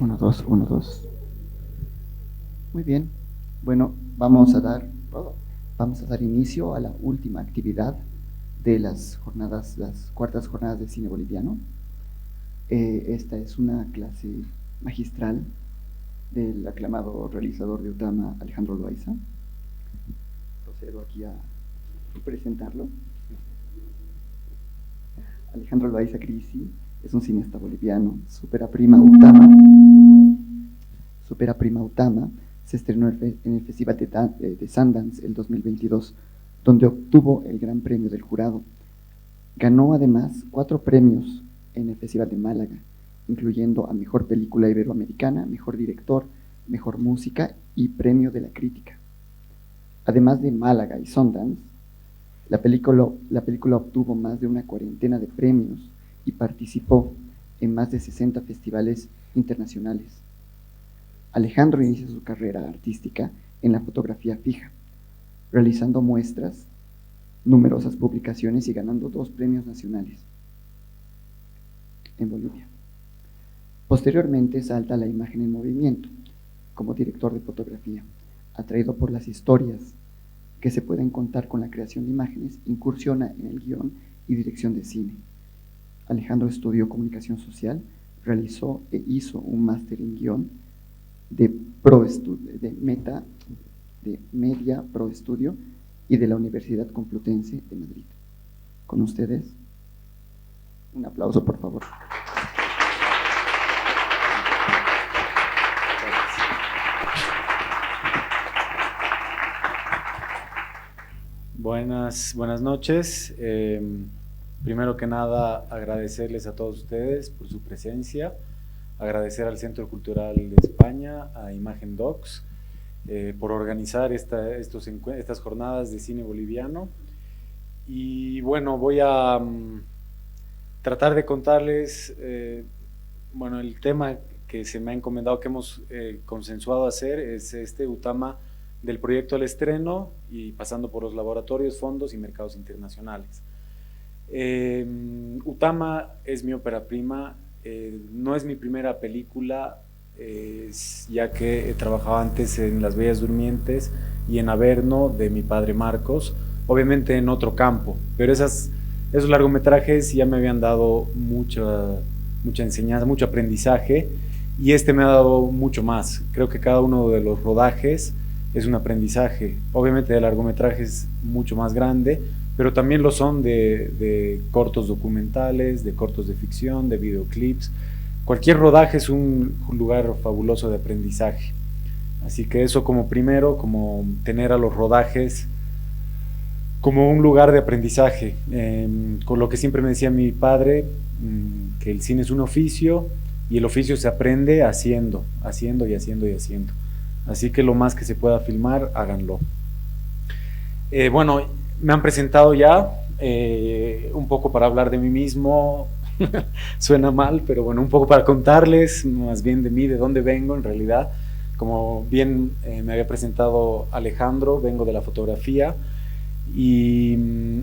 Uno, dos, uno, dos. Muy bien. Bueno, vamos a dar inicio a la última actividad de las cuartas jornadas de cine boliviano. Esta es una clase magistral del aclamado realizador de Utama, Alejandro Loaiza. Procedo aquí a presentarlo. Alejandro Loaiza Crisi es un cineasta boliviano. Supera Prima Utama se estrenó en el Festival de Sundance el 2022, donde obtuvo el Gran Premio del Jurado. Ganó además 4 premios en el Festival de Málaga, incluyendo a Mejor Película Iberoamericana, Mejor Director, Mejor Música y Premio de la Crítica. Además de Málaga y Sundance, la película obtuvo más de una cuarentena de premios y participó en más de 60 festivales internacionales. Alejandro inicia su carrera artística en la fotografía fija, realizando muestras, numerosas publicaciones y ganando 2 premios nacionales en Bolivia. Posteriormente salta a la imagen en movimiento como director de fotografía, atraído por las historias que se pueden contar con la creación de imágenes, incursiona en el guión y dirección de cine. Alejandro estudió comunicación social, realizó e hizo un máster en guión de Media Pro Estudio y de la Universidad Complutense de Madrid. Con ustedes, un aplauso, por favor. Buenas noches. Primero que nada, agradecerles a todos ustedes por su presencia, agradecer al Centro Cultural de España, a Imagen Docs, por organizar estas jornadas de cine boliviano. Y bueno, voy a tratar de contarles el tema que se me ha encomendado, que hemos consensuado hacer, es Utama, del proyecto al estreno y pasando por los laboratorios, fondos y mercados internacionales. Utama es mi ópera prima, no es mi primera película, ya que he trabajado antes en Las Bellas Durmientes y en Averno de mi padre Marcos, obviamente en otro campo, pero esos largometrajes ya me habían dado mucha enseñanza, mucho aprendizaje, y me ha dado mucho más. Creo que cada uno de los rodajes es un aprendizaje, obviamente de largometrajes mucho más grande, pero también lo son de cortos documentales, de cortos de ficción, de videoclips. Cualquier rodaje es un lugar fabuloso de aprendizaje. Así que eso como primero, como tener a los rodajes como un lugar de aprendizaje. Con lo que siempre me decía mi padre, que el cine es un oficio y el oficio se aprende haciendo. Así que lo más que se pueda filmar, háganlo. Me han presentado ya, un poco para hablar de mí mismo, suena mal, pero bueno, un poco para contarles más bien de mí, de dónde vengo en realidad. Como bien me había presentado Alejandro, vengo de la fotografía, y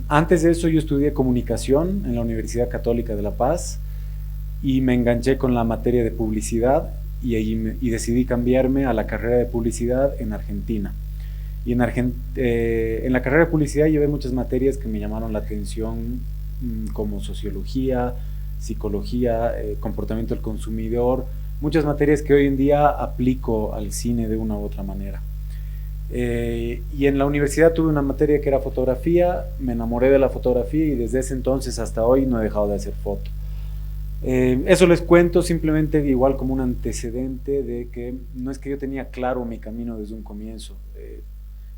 antes de eso yo estudié comunicación en la Universidad Católica de La Paz y me enganché con la materia de publicidad y decidí cambiarme a la carrera de publicidad en Argentina. Y en la carrera de publicidad llevé muchas materias que me llamaron la atención, como sociología, psicología, comportamiento del consumidor, muchas materias que hoy en día aplico al cine de una u otra manera. Y en la universidad tuve una materia que era fotografía, me enamoré de la fotografía y desde ese entonces hasta hoy no he dejado de hacer foto. Eso les cuento simplemente igual como un antecedente de que no es que yo tenía claro mi camino desde un comienzo.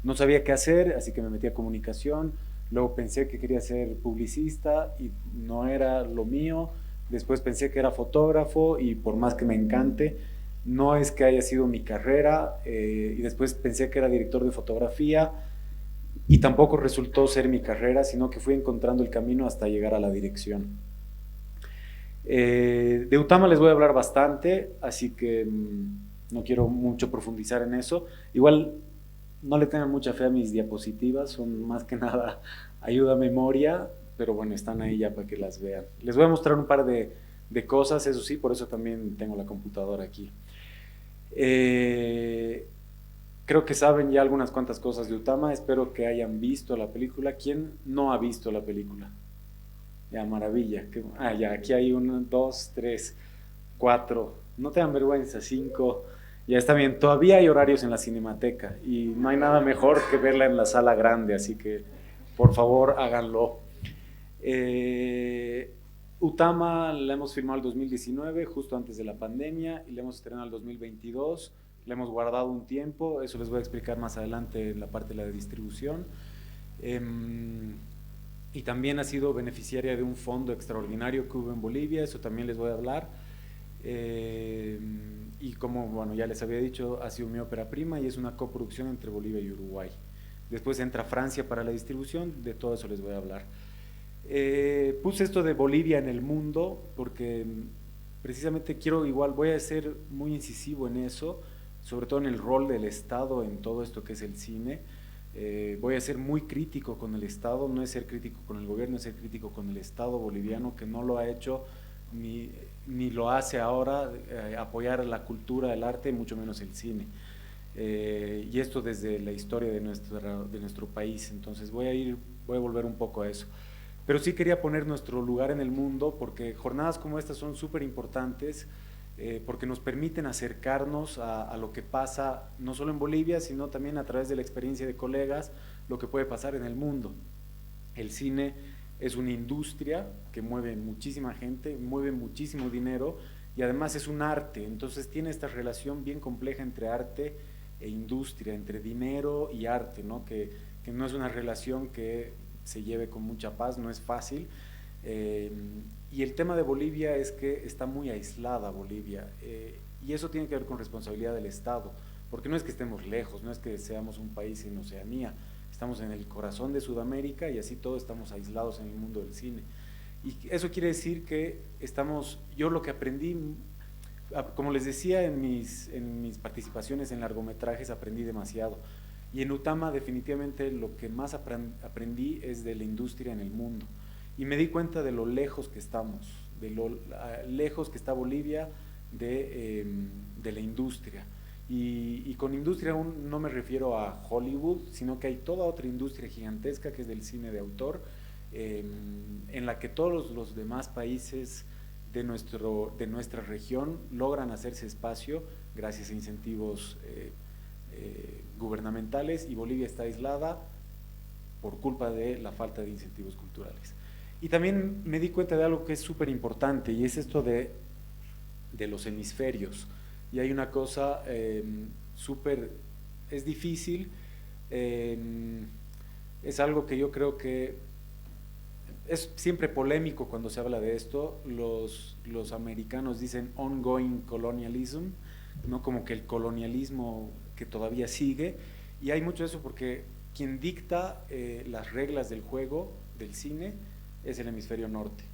No sabía qué hacer, así que me metí a comunicación, luego pensé que quería ser publicista y no era lo mío, después pensé que era fotógrafo y por más que me encante, no es que haya sido mi carrera, y después pensé que era director de fotografía y tampoco resultó ser mi carrera, sino que fui encontrando el camino hasta llegar a la dirección. De Utama les voy a hablar bastante, así que no quiero mucho profundizar en eso. Igual no le tengan mucha fe a mis diapositivas, son más que nada ayuda a memoria, pero bueno, están ahí ya para que las vean. Les voy a mostrar un par de cosas, eso sí, por eso también tengo la computadora aquí. Eh, Creo que saben ya algunas cuantas cosas de Utama. Espero que hayan visto la película. ¿Quién no ha visto la película? Ya, maravilla. Ya, aquí hay uno, dos, tres, cuatro. No tengan vergüenza, cinco. Ya está bien. Todavía hay horarios en la Cinemateca y no hay nada mejor que verla en la sala grande, así que por favor háganlo. Eh, Utama la hemos filmado el 2019, justo antes de la pandemia, y la hemos estrenado el 2022. La hemos guardado un tiempo, eso les voy a explicar más adelante en la parte de la distribución. Em, y también ha sido beneficiaria de un fondo extraordinario que hubo en Bolivia, eso también les voy a hablar. Eh, y como bueno, ya les había dicho, ha sido mi ópera prima y es una coproducción entre Bolivia y Uruguay. Después entra Francia para la distribución, de todo eso les voy a hablar. Puse esto de Bolivia en el mundo porque precisamente quiero igual, voy a ser muy incisivo en eso, sobre todo en el rol del Estado en todo esto que es el cine. Voy a ser muy crítico con el Estado, no es ser crítico con el gobierno, es ser crítico con el Estado boliviano que no lo ha hecho ni lo hace ahora, apoyar la cultura, el arte, mucho menos el cine. Y esto desde la historia de nuestro país. Entonces voy a volver un poco a eso. Pero sí quería poner nuestro lugar en el mundo porque jornadas como estas son súper importantes, porque nos permiten acercarnos a lo que pasa no solo en Bolivia, sino también a través de la experiencia de colegas, lo que puede pasar en el mundo. El cine es una industria que mueve muchísima gente, mueve muchísimo dinero y además es un arte, entonces tiene esta relación bien compleja entre arte e industria, entre dinero y arte, ¿no? Que no es una relación que se lleve con mucha paz, no es fácil. Eh, y el tema de Bolivia es que está muy aislada Bolivia, y eso tiene que ver con responsabilidad del Estado, porque no es que estemos lejos, no es que seamos un país en Oceanía, estamos en el corazón de Sudamérica y así todos estamos aislados en el mundo del cine. Y eso quiere decir que yo lo que aprendí, como les decía en mis participaciones en largometrajes, aprendí demasiado. Y en Utama definitivamente lo que más aprendí es de la industria en el mundo. Y me di cuenta de lo lejos que estamos, de lo lejos que está Bolivia de la industria. Y con industria aún no me refiero a Hollywood, sino que hay toda otra industria gigantesca que es del cine de autor, eh, en la que todos los demás países de nuestra región logran hacerse espacio gracias a incentivos gubernamentales y Bolivia está aislada por culpa de la falta de incentivos culturales. Y también me di cuenta de algo que es súper importante y es esto de los hemisferios. Y hay una cosa súper, es difícil, eh, es algo que yo creo que es siempre polémico cuando se habla de esto. Los americanos dicen ongoing colonialism, ¿no? Como que el colonialismo que todavía sigue. Y hay mucho de eso porque quien dicta las reglas del juego, del cine, es el hemisferio norte.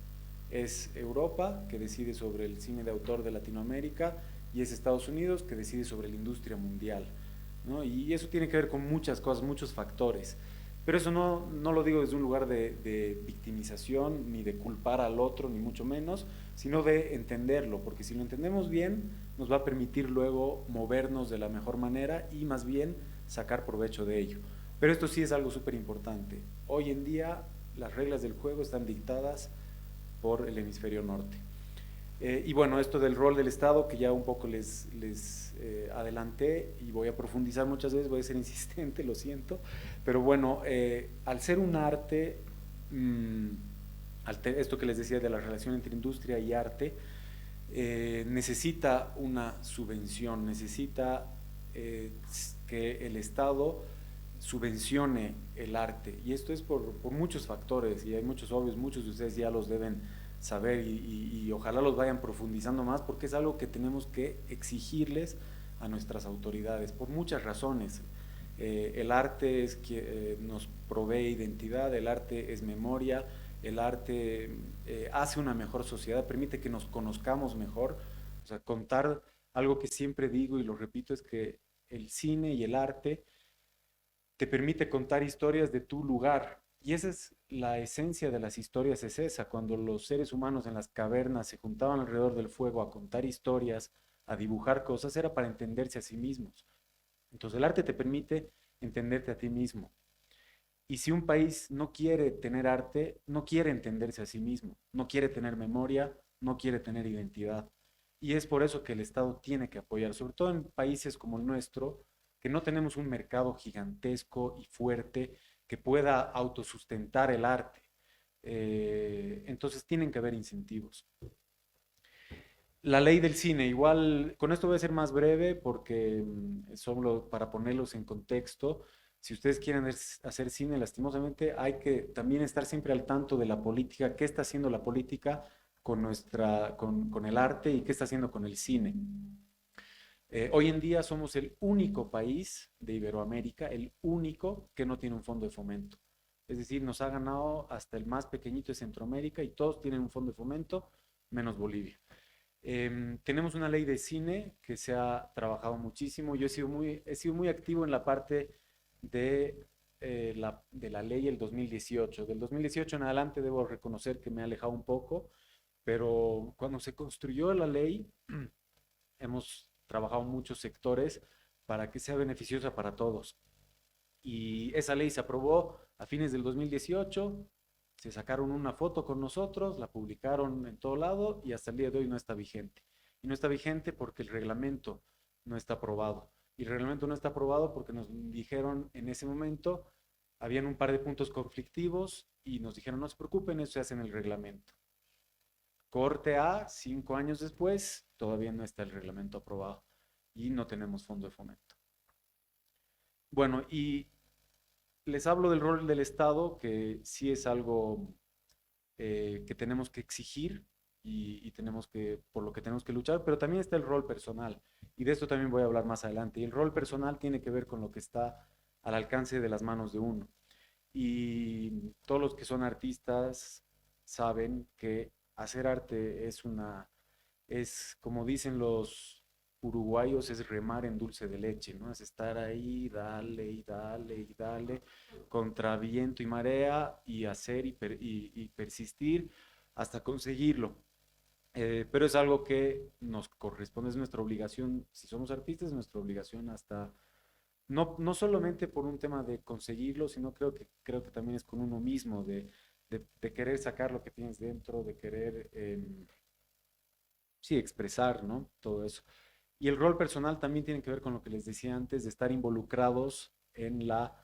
Es Europa, que decide sobre el cine de autor de Latinoamérica, y es Estados Unidos, que decide sobre la industria mundial, ¿no? Y eso tiene que ver con muchas cosas, muchos factores. Pero eso no lo digo desde un lugar de victimización, ni de culpar al otro, ni mucho menos, sino de entenderlo, porque si lo entendemos bien, nos va a permitir luego movernos de la mejor manera y más bien sacar provecho de ello. Pero esto sí es algo súper importante. Hoy en día las reglas del juego están dictadas por el hemisferio norte. Y bueno, esto del rol del Estado, que ya un poco les adelanté y voy a profundizar muchas veces, voy a ser insistente, lo siento, pero bueno, al ser un arte, mmm, esto que les decía de la relación entre industria y arte, necesita una subvención, necesita que el Estado subvencione el arte. Y esto es por muchos factores, y hay muchos obvios, muchos de ustedes ya los deben saber y ojalá los vayan profundizando más porque es algo que tenemos que exigirles a nuestras autoridades por muchas razones. El arte es que nos provee identidad, el arte es memoria, el arte hace una mejor sociedad, permite que nos conozcamos mejor. O sea, contar algo que siempre digo y lo repito es que el cine y el arte te permite contar historias de tu lugar. Y esa es la esencia de las historias, es esa, cuando los seres humanos en las cavernas se juntaban alrededor del fuego a contar historias, a dibujar cosas, era para entenderse a sí mismos. Entonces el arte te permite entenderte a ti mismo. Y si un país no quiere tener arte, no quiere entenderse a sí mismo, no quiere tener memoria, no quiere tener identidad. Y es por eso que el Estado tiene que apoyar, sobre todo en países como el nuestro, que no tenemos un mercado gigantesco y fuerte que pueda autosustentar el arte. Entonces tienen que haber incentivos. La ley del cine, igual, con esto voy a ser más breve porque solo para ponerlos en contexto, si ustedes quieren hacer cine, lastimosamente hay que también estar siempre al tanto de la política, qué está haciendo la política con el arte y qué está haciendo con el cine. Hoy en día somos el único país de Iberoamérica, el único que no tiene un fondo de fomento. Es decir, nos ha ganado hasta el más pequeñito de Centroamérica y todos tienen un fondo de fomento, menos Bolivia. Tenemos una ley de cine que se ha trabajado muchísimo. Yo he sido muy activo en la parte de la ley del 2018. Del 2018 en adelante debo reconocer que me he alejado un poco, pero cuando se construyó la ley, hemos trabajado muchos sectores para que sea beneficiosa para todos. Y esa ley se aprobó a fines del 2018, se sacaron una foto con nosotros, la publicaron en todo lado y hasta el día de hoy no está vigente. Y no está vigente porque el reglamento no está aprobado. Y el reglamento no está aprobado porque nos dijeron en ese momento, habían un par de puntos conflictivos y nos dijeron, no se preocupen, eso se hace en el reglamento. Corte A, 5 años después, todavía no está el reglamento aprobado y no tenemos fondo de fomento. Bueno, y les hablo del rol del Estado, que sí es algo que tenemos que exigir y tenemos por lo que tenemos que luchar, pero también está el rol personal. Y de esto también voy a hablar más adelante. Y el rol personal tiene que ver con lo que está al alcance de las manos de uno. Y todos los que son artistas saben que hacer arte es como dicen los uruguayos, es remar en dulce de leche, ¿no? Es estar ahí, dale y dale y dale, contra viento y marea, y hacer y persistir hasta conseguirlo. Pero es algo que nos corresponde, es nuestra obligación, si somos artistas, es nuestra obligación hasta, no solamente por un tema de conseguirlo, sino creo que también es con uno mismo, de querer sacar lo que tienes dentro, de querer, sí, expresar, ¿no? Todo eso. Y el rol personal también tiene que ver con lo que les decía antes, de estar involucrados en la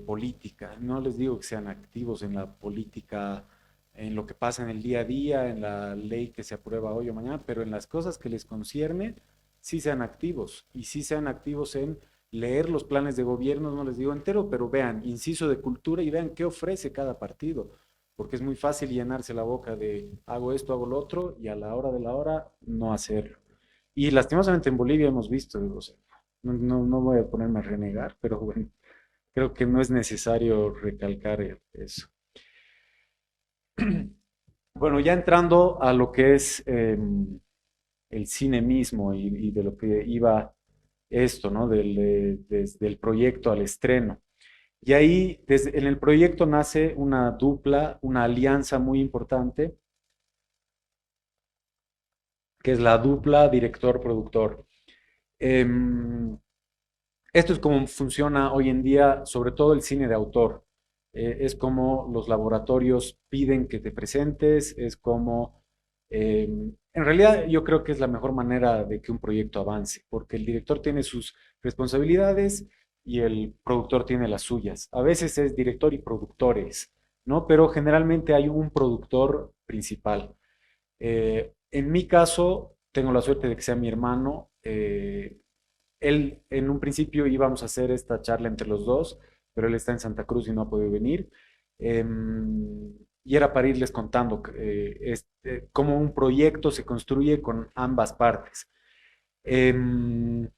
política. No les digo que sean activos en la política, en lo que pasa en el día a día, en la ley que se aprueba hoy o mañana, pero en las cosas que les concierne, sí sean activos. Y sí sean activos en leer los planes de gobierno, no les digo entero, pero vean, inciso de cultura y vean qué ofrece cada partido. Porque es muy fácil llenarse la boca de hago esto, hago lo otro, y a la hora de la hora no hacerlo. Y lastimosamente en Bolivia hemos visto, o sea, no voy a ponerme a renegar, pero bueno, creo que no es necesario recalcar eso. Bueno, ya entrando a lo que es el cine mismo y de lo que iba esto, ¿no? Desde el proyecto al estreno. Y ahí, en el proyecto nace una dupla, una alianza muy importante, que es la dupla director-productor. Em, Esto es como funciona hoy en día, sobre todo el cine de autor. Es como los laboratorios piden que te presentes, es como... en realidad yo creo que es la mejor manera de que un proyecto avance, porque el director tiene sus responsabilidades y el productor tiene las suyas. A veces es director y productores, ¿no? Pero generalmente hay un productor principal. En mi caso, tengo la suerte de que sea mi hermano. Él, en un principio íbamos a hacer esta charla entre los dos, pero él está en Santa Cruz y no ha podido venir. Y era para irles contando cómo un proyecto se construye con ambas partes. Em,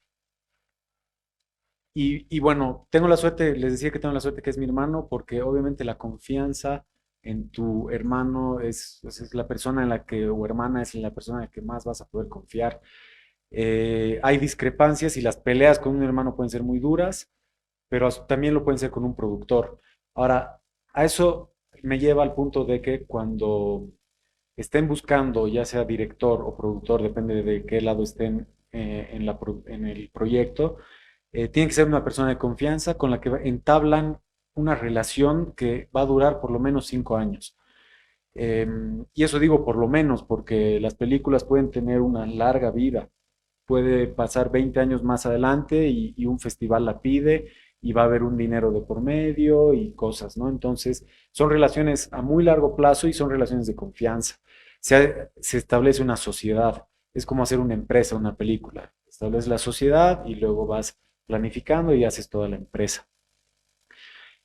y bueno, tengo la suerte, les decía que tengo la suerte que es mi hermano, porque obviamente la confianza en tu hermano es la persona en la que, o hermana es la persona en la que más vas a poder confiar. Hay discrepancias y las peleas con un hermano pueden ser muy duras, pero también lo pueden ser con un productor. Ahora, a eso me lleva al punto de que cuando estén buscando, ya sea director o productor, depende de qué lado estén en el proyecto, tiene que ser una persona de confianza con la que entablan una relación que va a durar por lo menos 5 años. Y eso digo por lo menos porque las películas pueden tener una larga vida. Puede pasar 20 años más adelante y un festival la pide y va a haber un dinero de por medio y cosas, ¿no? Entonces, son relaciones a muy largo plazo y son relaciones de confianza. Se establece una sociedad. Es como hacer una empresa, una película. Estableces la sociedad y luego vas planificando y haces toda la empresa.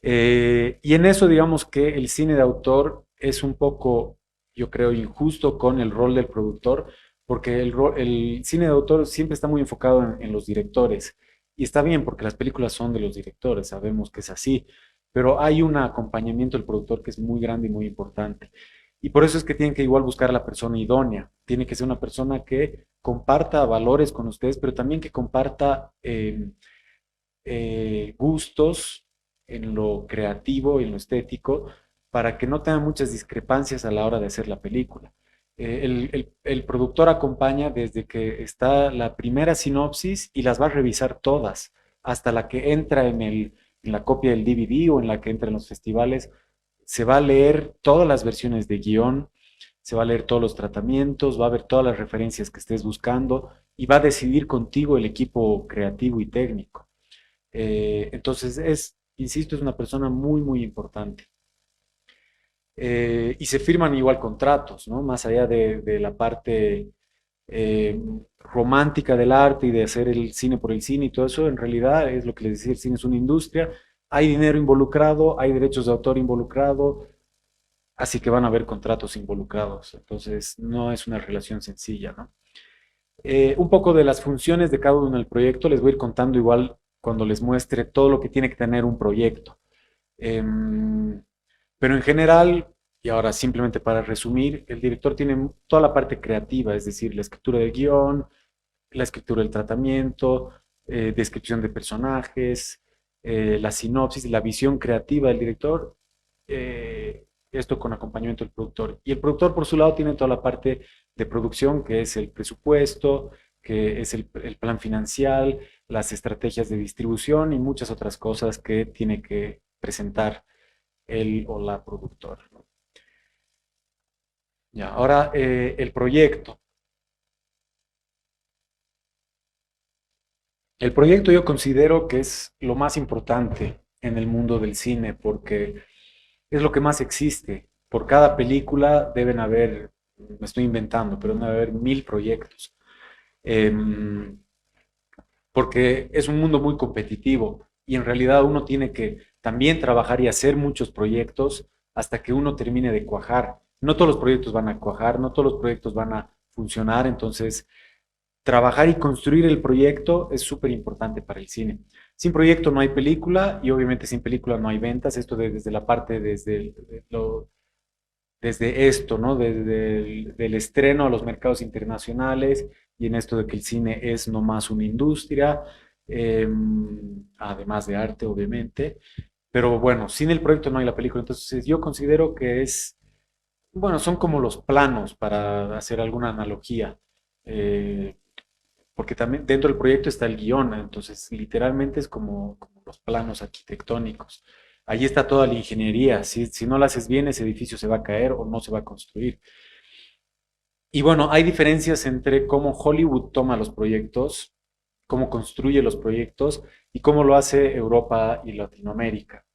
Y en eso digamos que el cine de autor es un poco, yo creo, injusto con el rol del productor, porque el cine de autor siempre está muy enfocado en los directores. Y está bien, porque las películas son de los directores, sabemos que es así, pero hay un acompañamiento del productor que es muy grande y muy importante. Y por eso es que tienen que igual buscar a la persona idónea. Tiene que ser una persona que comparta valores con ustedes, pero también que comparta gustos en lo creativo y en lo estético para que no tengan muchas discrepancias a la hora de hacer la película. El productor acompaña desde que está la primera sinopsis y las va a revisar todas, hasta la que entra en la copia del DVD o en la que entra en los festivales. Se va a leer todas las versiones de guión, se va a leer todos los tratamientos, va a ver todas las referencias que estés buscando y va a decidir contigo el equipo creativo y técnico. Entonces insisto, es una persona muy, muy importante. Y se firman igual contratos, ¿no? Más allá de la parte eh, romántica del arte y de hacer el cine por el cine y todo eso, en realidad es lo que les decía, el cine es una industria, hay dinero involucrado, hay derechos de autor involucrado, así que van a haber contratos involucrados, entonces no es una relación sencilla, ¿no? Un poco de las funciones de cada uno en el proyecto, les voy a ir contando igual cuando les muestre todo lo que tiene que tener un proyecto. Em, pero en general, y ahora simplemente para resumir, el director tiene toda la parte creativa, es decir, la escritura del guión, la escritura del tratamiento, descripción de personajes, la sinopsis, la visión creativa del director, esto con acompañamiento del productor. Y el productor, por su lado, tiene toda la parte de producción, que es el presupuesto, que es el plan financiero, las estrategias de distribución y muchas otras cosas que tiene que presentar él o la productora, ¿no? Ya, ahora el proyecto. El proyecto yo considero que es lo más importante en el mundo del cine porque es lo que más existe. Por cada película deben haber, me estoy inventando, pero deben haber 1000 proyectos. Em, Porque es un mundo muy competitivo y en realidad uno tiene que también trabajar y hacer muchos proyectos hasta que uno termine de cuajar. No todos los proyectos van a cuajar, no todos los proyectos van a funcionar, entonces trabajar y construir el proyecto es súper importante para el cine. Sin proyecto no hay película y obviamente sin película no hay ventas. Esto desde la parte, desde esto, ¿no? Desde del estreno a los mercados internacionales y en esto de que el cine es no más una industria, eh, además de arte, obviamente. Pero bueno, sin el proyecto no hay la película. Entonces yo considero que es, bueno, son como los planos para hacer alguna analogía. Eh, Porque también dentro del proyecto está el guión, entonces literalmente es como los planos arquitectónicos. Ahí está toda la ingeniería. Si no la haces bien, ese edificio se va a caer o no se va a construir. Y bueno, hay diferencias entre cómo Hollywood toma los proyectos, cómo construye los proyectos y cómo lo hace Europa y Latinoamérica.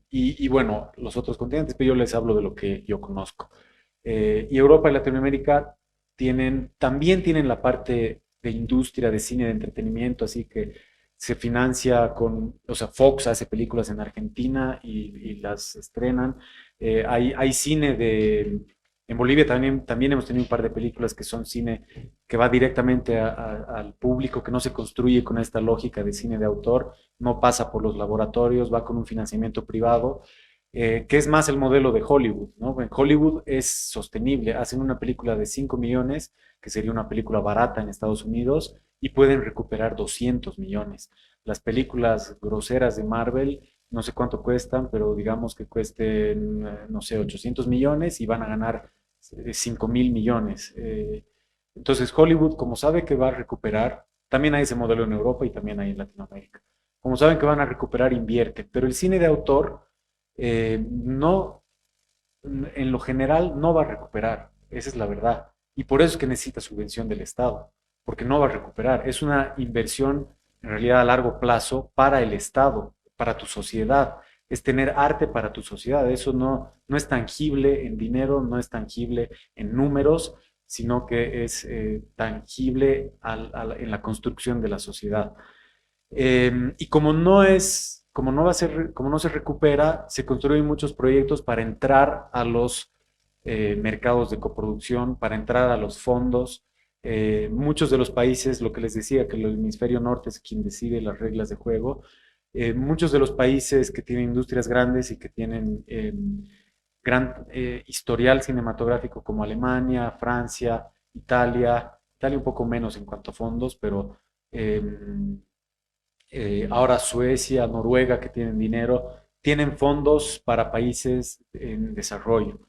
Y bueno, los otros continentes, pero yo les hablo de lo que yo conozco. Y Europa y Latinoamérica también tienen la parte de industria, de cine, de entretenimiento, así que se financia o sea, Fox hace películas en Argentina y las estrenan. Hay cine en Bolivia también hemos tenido un par de películas que son cine que va directamente al público, que no se construye con esta lógica de cine de autor, no pasa por los laboratorios, va con un financiamiento privado, que es más el modelo de Hollywood, ¿no? En Hollywood es sostenible, hacen una película de 5 millones, que sería una película barata en Estados Unidos, y pueden recuperar 200 millones. Las películas groseras de Marvel, no sé cuánto cuestan, pero digamos que cuesten, no sé, 800 millones y van a ganar 5.000 millones. Entonces Hollywood, como sabe que va a recuperar, También hay ese modelo en Europa y también hay en Latinoamérica. Como saben que van a recuperar, invierte, pero el cine de autor no, en lo general no va a recuperar, esa es la verdad. Y por eso es que necesita subvención del Estado, porque no va a recuperar. Es una inversión en realidad a largo plazo para el Estado, para tu sociedad. Es tener arte para tu sociedad. Eso no es tangible en dinero, no es tangible en números, sino que es tangible en la construcción de la sociedad. Y como no va a ser, como no se recupera, se construyen muchos proyectos para entrar a los mercados de coproducción, para entrar a los fondos. Muchos de los países, lo que les decía, que el hemisferio norte es quien decide las reglas de juego. Muchos de los países que tienen industrias grandes y que tienen gran historial cinematográfico como Alemania, Francia, Italia un poco menos en cuanto a fondos, pero eh, ahora Suecia, Noruega, que tienen dinero, tienen fondos para países en desarrollo.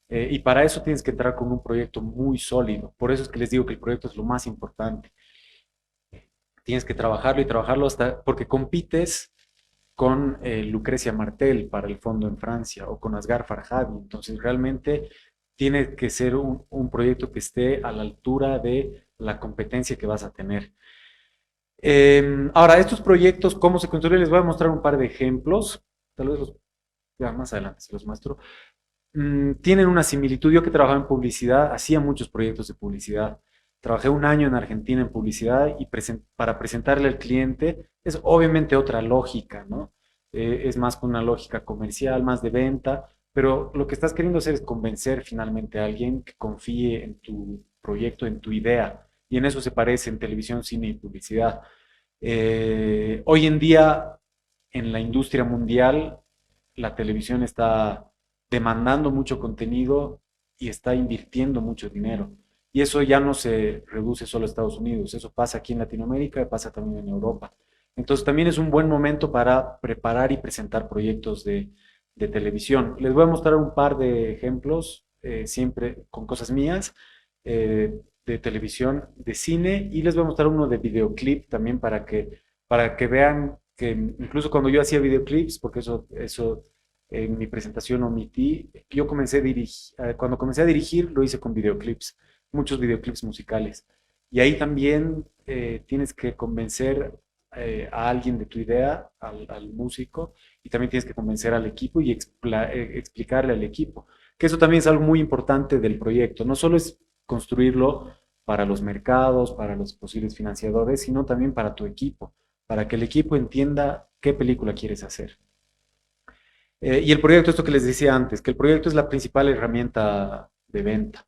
Y para eso tienes que entrar con un proyecto muy sólido. Por eso es que les digo que el proyecto es lo más importante. Tienes que trabajarlo y trabajarlo hasta porque compites con Lucrecia Martel para el fondo en Francia o con Asghar Farhadi. Entonces realmente tiene que ser un proyecto que esté a la altura de la competencia que vas a tener. Ahora, estos proyectos, ¿cómo se construyen? Les voy a mostrar un par de ejemplos. Tal vez ya más adelante se los muestro. Tienen una similitud. Yo que trabajaba en publicidad, hacía muchos proyectos de publicidad. Trabajé un año en Argentina en publicidad y para presentarle al cliente es obviamente otra lógica, ¿no? Es más con una lógica comercial, más de venta, pero lo que estás queriendo hacer es convencer finalmente a alguien que confíe en tu proyecto, en tu idea. Y en eso se parece en televisión, cine y publicidad. Hoy en día, en la industria mundial, la televisión está demandando mucho contenido y está invirtiendo mucho dinero. Y eso ya no se reduce solo a Estados Unidos, eso pasa aquí en Latinoamérica y pasa también en Europa. Entonces también es un buen momento para preparar y presentar proyectos de televisión. Les voy a mostrar un par de ejemplos, siempre con cosas mías, de televisión, de cine, y les voy a mostrar uno de videoclip también para que vean que incluso cuando yo hacía videoclips, porque eso en mi presentación omití, yo comencé a dirigir, cuando comencé a dirigir lo hice con videoclips, muchos videoclips musicales. Y ahí también tienes que convencer a alguien de tu idea, al músico, y también tienes que convencer al equipo y explicarle al equipo. Que eso también es algo muy importante del proyecto. No solo es construirlo para los mercados, para los posibles financiadores, sino también para tu equipo, para que el equipo entienda qué película quieres hacer. Y el proyecto, esto que les decía antes, que el proyecto es la principal herramienta de venta.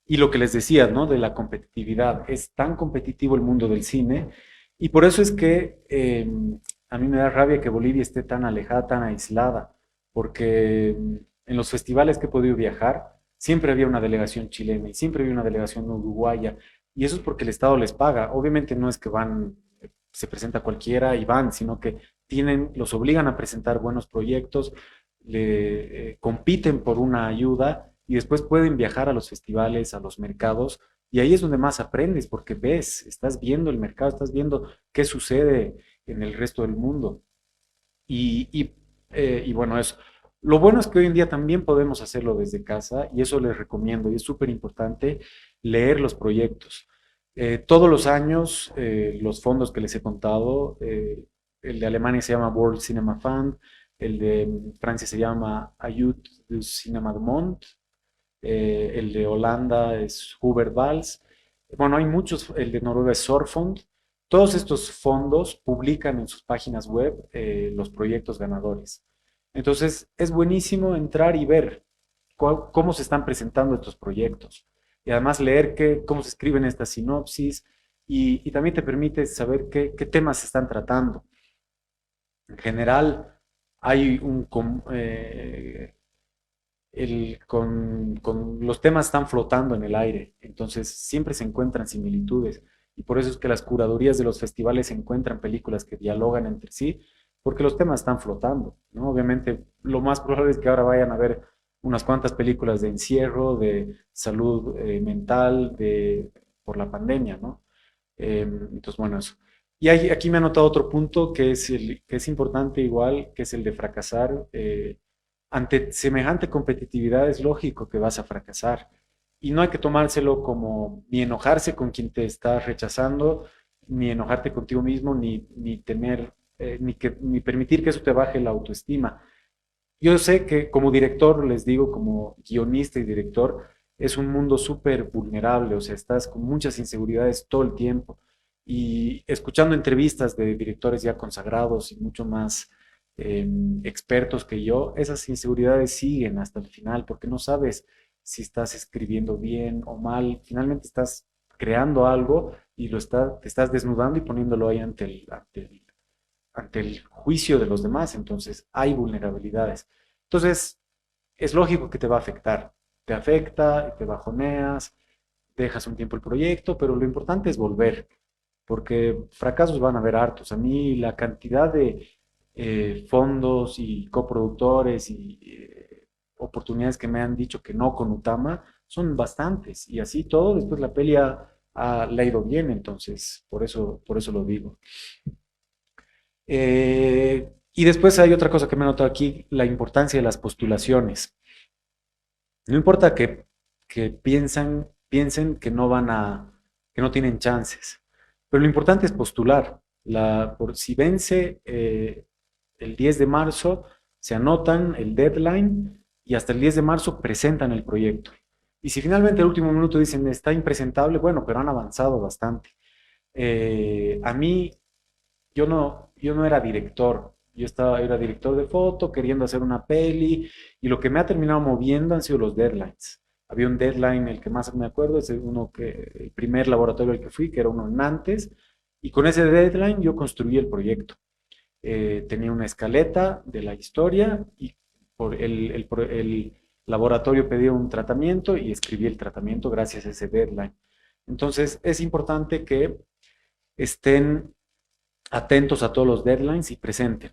Y lo que les decía, ¿no? De la competitividad. Es tan competitivo el mundo del cine y por eso es que a mí me da rabia que Bolivia esté tan alejada, tan aislada, porque en los festivales que he podido viajar, siempre había una delegación chilena y siempre había una delegación uruguaya, y eso es porque el Estado les paga. Obviamente no es que van, se presenta cualquiera y van, sino que los obligan a presentar buenos proyectos, compiten por una ayuda y después pueden viajar a los festivales, a los mercados, y ahí es donde más aprendes, porque ves, estás viendo el mercado, estás viendo qué sucede en el resto del mundo. Y bueno, eso. Lo bueno es que hoy en día también podemos hacerlo desde casa y eso les recomiendo y es súper importante leer los proyectos. Todos los años, los fondos que les he contado, el de Alemania se llama World Cinema Fund, el de Francia se llama Ayut du Cinema du Monde, el de Holanda es Hubert Vals. Bueno, hay muchos, el de Noruega es Sorfond. Todos estos fondos publican en sus páginas web los proyectos ganadores. Entonces, es buenísimo entrar y ver cómo se están presentando estos proyectos. Y además leer cómo se escriben estas sinopsis y también te permite saber qué temas se están tratando. En general, hay los temas están flotando en el aire, entonces siempre se encuentran similitudes y por eso es que las curadurías de los festivales encuentran películas que dialogan entre sí, porque los temas están flotando, ¿no? Obviamente lo más probable es que ahora vayan a ver unas cuantas películas de encierro, de salud mental, por la pandemia, ¿no? Entonces, bueno, eso. Y aquí me ha notado otro punto que es importante igual, que es el de fracasar. Ante semejante competitividad es lógico que vas a fracasar. Y no hay que tomárselo como ni enojarse con quien te está rechazando, ni enojarte contigo mismo, ni tener, ni permitir que eso te baje la autoestima. Yo sé que como director, les digo, como guionista y director, es un mundo súper vulnerable, o sea, estás con muchas inseguridades todo el tiempo. Y escuchando entrevistas de directores ya consagrados y mucho más expertos que yo, esas inseguridades siguen hasta el final, porque no sabes si estás escribiendo bien o mal. Finalmente estás creando algo y te estás desnudando y poniéndolo ahí ante el juicio de los demás, entonces hay vulnerabilidades. Entonces, es lógico que te va a afectar. Te afecta, te bajoneas, dejas un tiempo el proyecto, pero lo importante es volver, porque fracasos van a haber hartos. A mí la cantidad de fondos y coproductores y oportunidades que me han dicho que no con Utama son bastantes. Y así todo, después la peli le ha ido bien, entonces por eso lo digo. Y después hay otra cosa que me he notado aquí, la importancia de las postulaciones. No importa que piensen que que no tienen chances, pero lo importante es postular. Si vence el 10 de marzo, se anotan el deadline y hasta el 10 de marzo presentan el proyecto. Y si finalmente el último minuto dicen está impresentable, bueno, pero han avanzado bastante. A mí yo no era director, era director de foto, queriendo hacer una peli, y lo que me ha terminado moviendo han sido los deadlines. Había un deadline, el que más me acuerdo, es el primer laboratorio al que fui, que era uno en Nantes, y con ese deadline yo construí el proyecto. Tenía una escaleta de la historia y el laboratorio pedía un tratamiento y escribí el tratamiento gracias a ese deadline. Entonces es importante que estén atentos a todos los deadlines y presenten.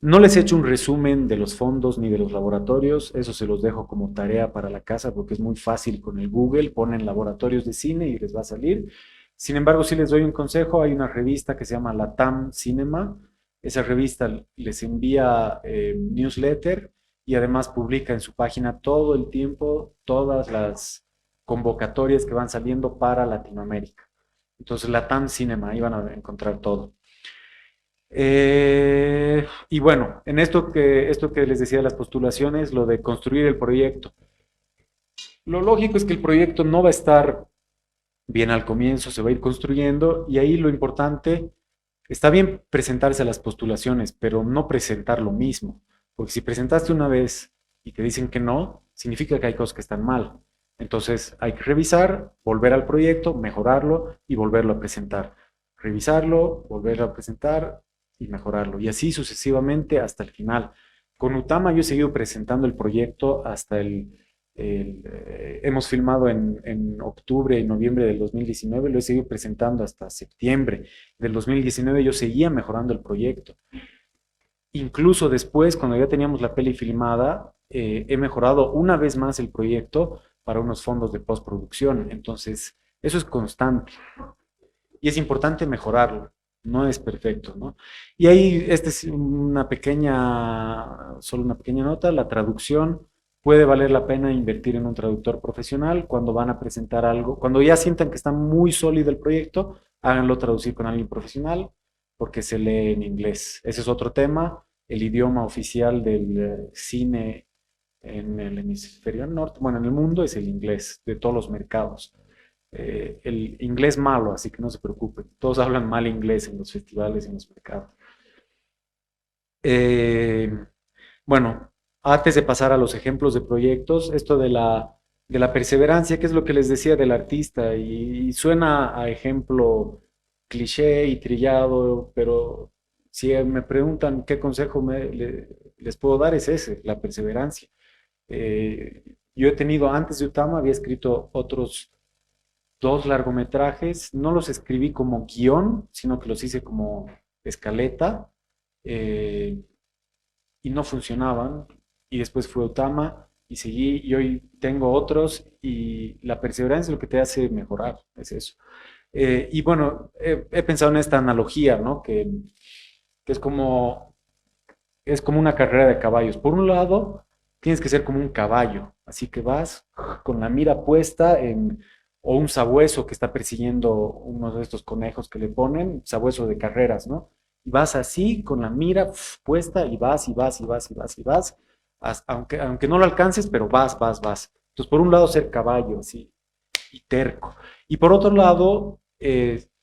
No les he hecho un resumen de los fondos ni de los laboratorios, eso se los dejo como tarea para la casa porque es muy fácil con el Google, ponen laboratorios de cine y les va a salir. Sin embargo, si les doy un consejo, hay una revista que se llama Latam Cinema, esa revista les envía newsletter y además publica en su página todo el tiempo todas las convocatorias que van saliendo para Latinoamérica. Entonces, Latam Cinema, ahí van a encontrar todo. Y bueno, en esto que les decía de las postulaciones, lo de construir el proyecto. Lo lógico es que el proyecto no va a estar bien al comienzo, se va a ir construyendo y ahí lo importante, está bien presentarse a las postulaciones, pero no presentar lo mismo, porque si presentaste una vez y te dicen que no, significa que hay cosas que están mal. Entonces hay que revisar, volver al proyecto, mejorarlo y volverlo a presentar. Revisarlo, volverlo a presentar y mejorarlo. Y así sucesivamente hasta el final. Con Utama yo he seguido presentando el proyecto hasta hemos filmado en octubre y noviembre del 2019, lo he seguido presentando hasta septiembre del 2019, yo seguía mejorando el proyecto. Incluso después, cuando ya teníamos la peli filmada, he mejorado una vez más el proyecto para unos fondos de postproducción. Entonces, eso es constante y es importante mejorarlo. No es perfecto, ¿no? Y ahí, esta es solo una pequeña nota, la traducción. Puede valer la pena invertir en un traductor profesional cuando van a presentar algo, cuando ya sientan que está muy sólido el proyecto, háganlo traducir con alguien profesional porque se lee en inglés. Ese es otro tema. El idioma oficial del cine en el hemisferio norte, bueno, en el mundo es el inglés de todos los mercados. El inglés malo, así que no se preocupen. Todos hablan mal inglés en los festivales y en los mercados. Eh, bueno, antes de pasar a los ejemplos de proyectos, esto de la perseverancia, que es lo que les decía del artista, y suena a ejemplo cliché y trillado, pero si me preguntan qué consejo les puedo dar, es ese, la perseverancia. Yo he tenido, antes de Utama, había escrito otros dos largometrajes, no los escribí como guión, sino que los hice como escaleta, eh, y no funcionaban. Y después fue Otama y seguí, y hoy tengo otros, y la perseverancia es lo que te hace mejorar, es eso. Y bueno, he pensado en esta analogía, ¿no? Que es como una carrera de caballos. Por un lado, tienes que ser como un caballo, así que vas con la mira puesta en, o un sabueso que está persiguiendo uno de estos conejos que le ponen, sabueso de carreras, ¿no? Y vas así, con la mira puesta, y vas, y vas, y vas, y vas, y vas, aunque no lo alcances, pero vas, vas, vas. Entonces, por un lado, ser caballo, así, y terco. Y por otro lado,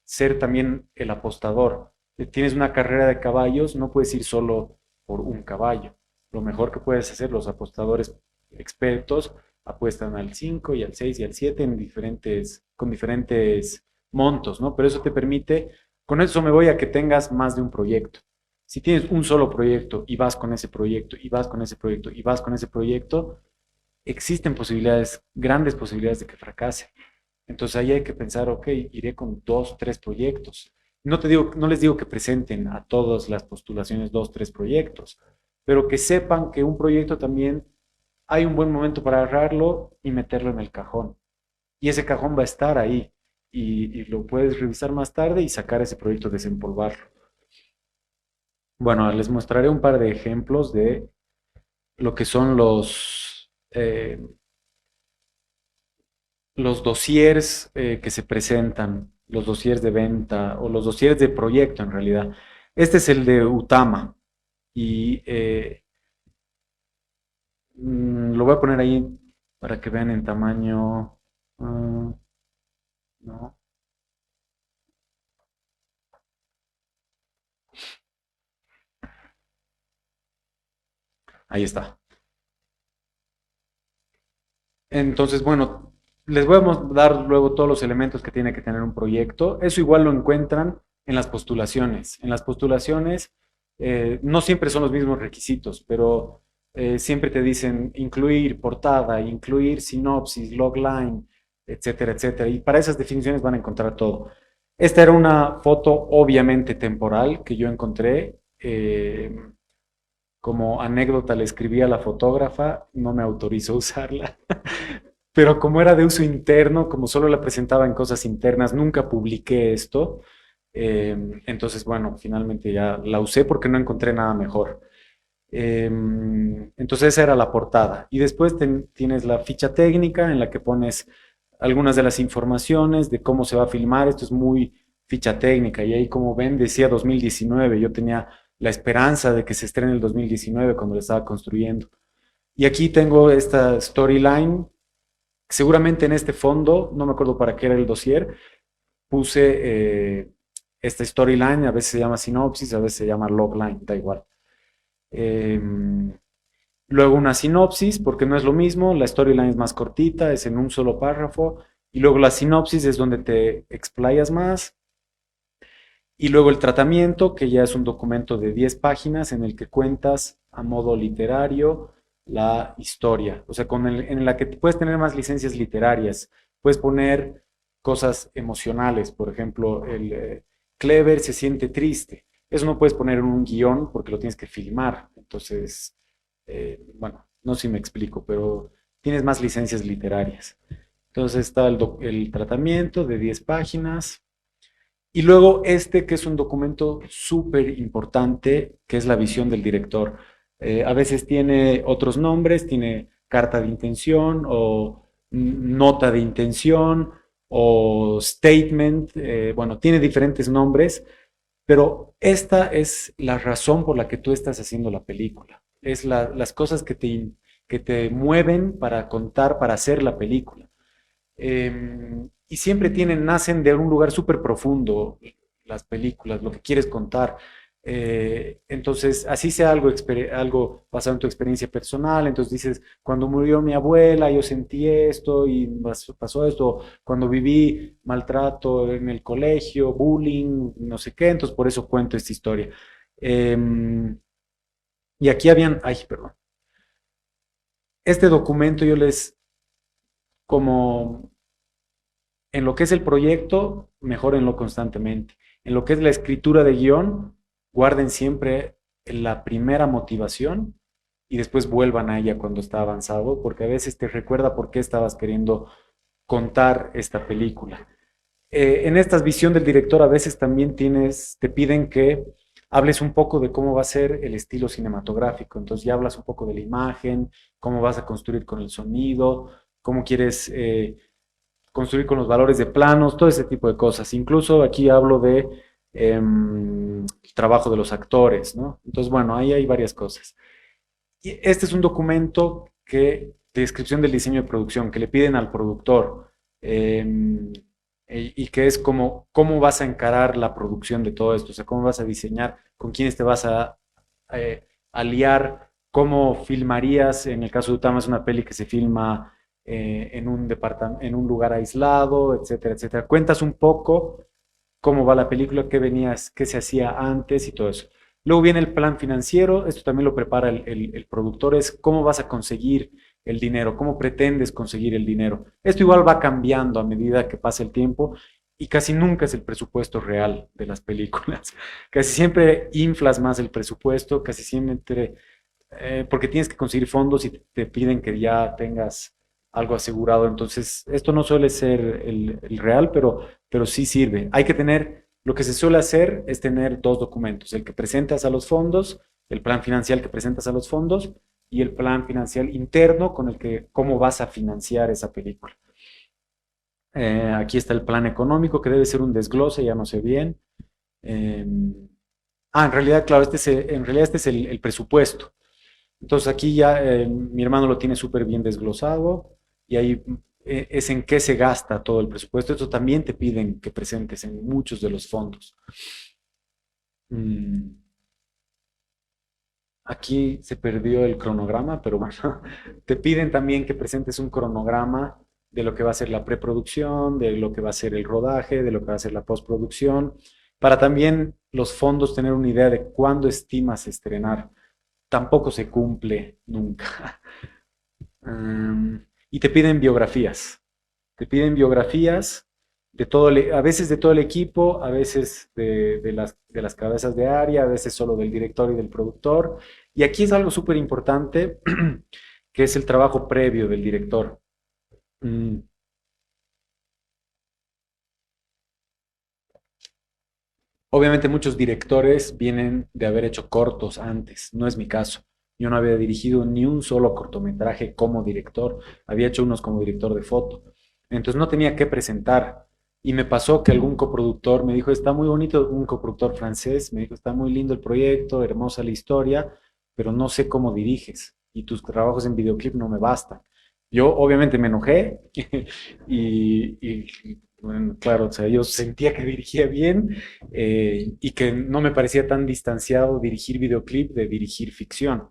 ser también el apostador. Tienes una carrera de caballos, no puedes ir solo por un caballo. Lo mejor que puedes hacer, los apostadores expertos apuestan al 5 y al 6 y al 7 con diferentes montos, ¿no? Pero eso te permite, con eso me voy a que tengas más de un proyecto. Si tienes un solo proyecto y vas con ese proyecto y vas con ese proyecto y vas con ese proyecto, existen posibilidades, grandes posibilidades de que fracase. Entonces ahí hay que pensar, ok, iré con dos, tres proyectos. No les digo que presenten a todas las postulaciones dos, tres proyectos, pero que sepan que un proyecto también hay un buen momento para agarrarlo y meterlo en el cajón. Y ese cajón va a estar ahí y lo puedes revisar más tarde y sacar ese proyecto, desempolvarlo. Bueno, les mostraré un par de ejemplos de lo que son los dossiers que se presentan, los dossiers de venta o los dossiers de proyecto en realidad. Este es el de Utama y lo voy a poner ahí para que vean en tamaño. No, ahí está. Entonces, bueno, les voy a dar luego todos los elementos que tiene que tener un proyecto. Eso igual lo encuentran en las postulaciones. En las postulaciones no siempre son los mismos requisitos, pero siempre te dicen incluir portada, incluir sinopsis, logline, etcétera, etcétera. Y para esas definiciones van a encontrar todo. Esta era una foto obviamente temporal que yo encontré. Como anécdota le escribí a la fotógrafa, no me autorizó usarla, pero como era de uso interno, como solo la presentaba en cosas internas, nunca publiqué esto. Entonces, bueno, finalmente ya la usé porque no encontré nada mejor. Entonces esa era la portada. Y después tienes la ficha técnica en la que pones algunas de las informaciones de cómo se va a filmar. Esto es muy ficha técnica. Y ahí, como ven, decía 2019. Yo tenía la esperanza de que se estrene el 2019 cuando lo estaba construyendo. Y aquí tengo esta storyline. Seguramente en este fondo, no me acuerdo para qué era el dossier, puse esta storyline. A veces se llama sinopsis, a veces se llama logline, da igual. Eh, Luego una sinopsis, porque no es lo mismo, la storyline es más cortita, es en un solo párrafo, y luego la sinopsis es donde te explayas más, y luego el tratamiento, que ya es un documento de 10 páginas en el que cuentas a modo literario la historia, o sea, en la que puedes tener más licencias literarias, puedes poner cosas emocionales, por ejemplo, Clever se siente triste, eso no puedes poner en un guión porque lo tienes que filmar, entonces bueno, no sé si me explico, pero tienes más licencias literarias. Entonces está el tratamiento de 10 páginas. Y luego este que es un documento súper importante, que es la visión del director. A veces tiene otros nombres, tiene carta de intención o nota de intención o statement, bueno, tiene diferentes nombres, pero esta es la razón por la que tú estás haciendo la película. Es las cosas que te mueven para contar, para hacer la película. Y siempre nacen de un lugar súper profundo las películas, lo que quieres contar. Entonces, así sea algo basado en tu experiencia personal, entonces dices, cuando murió mi abuela, yo sentí esto y pasó esto, cuando viví maltrato en el colegio, bullying, no sé qué, entonces por eso cuento esta historia. Y aquí ay, perdón, este documento yo como en lo que es el proyecto, mejórenlo constantemente. En lo que es la escritura de guión, guarden siempre la primera motivación y después vuelvan a ella cuando está avanzado, porque a veces te recuerda por qué estabas queriendo contar esta película. En esta visión del director a veces también te piden que hables un poco de cómo va a ser el estilo cinematográfico. Entonces ya hablas un poco de la imagen, cómo vas a construir con el sonido, cómo quieres construir con los valores de planos, todo ese tipo de cosas. Incluso aquí hablo de el trabajo de los actores, ¿no? Entonces, bueno, ahí hay varias cosas. Y este es un documento de descripción del diseño de producción que le piden al productor y que es como cómo vas a encarar la producción de todo esto, o sea, cómo vas a diseñar, con quiénes te vas a aliar, cómo filmarías, en el caso de Utama es una peli que se filma en un lugar aislado, etcétera, etcétera. Cuentas un poco cómo va la película, qué venías, qué se hacía antes y todo eso. Luego viene el plan financiero, esto también lo prepara el productor, es cómo vas a conseguir el dinero, cómo pretendes conseguir el dinero. Esto igual va cambiando a medida que pasa el tiempo y casi nunca es el presupuesto real de las películas. Casi siempre inflas más el presupuesto, casi siempre, porque tienes que conseguir fondos y te piden que ya tengas algo asegurado. Entonces, esto no suele ser el real, pero sí sirve. Hay que tener, lo que se suele hacer es tener dos documentos, el que presentas a los fondos, el plan financiero que presentas a los fondos y el plan financiero interno con el que cómo vas a financiar esa película. Aquí está el plan económico que debe ser un desglose, ya no sé bien. Eh, en realidad, claro, este es el presupuesto. Entonces aquí ya mi hermano lo tiene súper bien desglosado y ahí es en qué se gasta todo el presupuesto. Esto también te piden que presentes en muchos de los fondos. Mm, Aquí se perdió el cronograma, pero bueno, te piden también que presentes un cronograma de lo que va a ser la preproducción, de lo que va a ser el rodaje, de lo que va a ser la postproducción, para también los fondos tener una idea de cuándo estimas estrenar. Tampoco se cumple nunca. Y te piden biografías. Te piden biografías de a veces de todo el equipo, a veces de las cabezas de área, a veces solo del director y del productor. Y aquí es algo súper importante, que es el trabajo previo del director. Mm, Obviamente muchos directores vienen de haber hecho cortos antes, no es mi caso. Yo no había dirigido ni un solo cortometraje como director, había hecho unos como director de foto. Entonces no tenía que presentar. Y me pasó que algún coproductor me dijo, está muy bonito, un coproductor francés, me dijo, está muy lindo el proyecto, hermosa la historia, pero no sé cómo diriges y tus trabajos en videoclip no me bastan. Yo obviamente me enojé bueno, claro, o sea, yo sentía que dirigía bien y que no me parecía tan distanciado dirigir videoclip de dirigir ficción.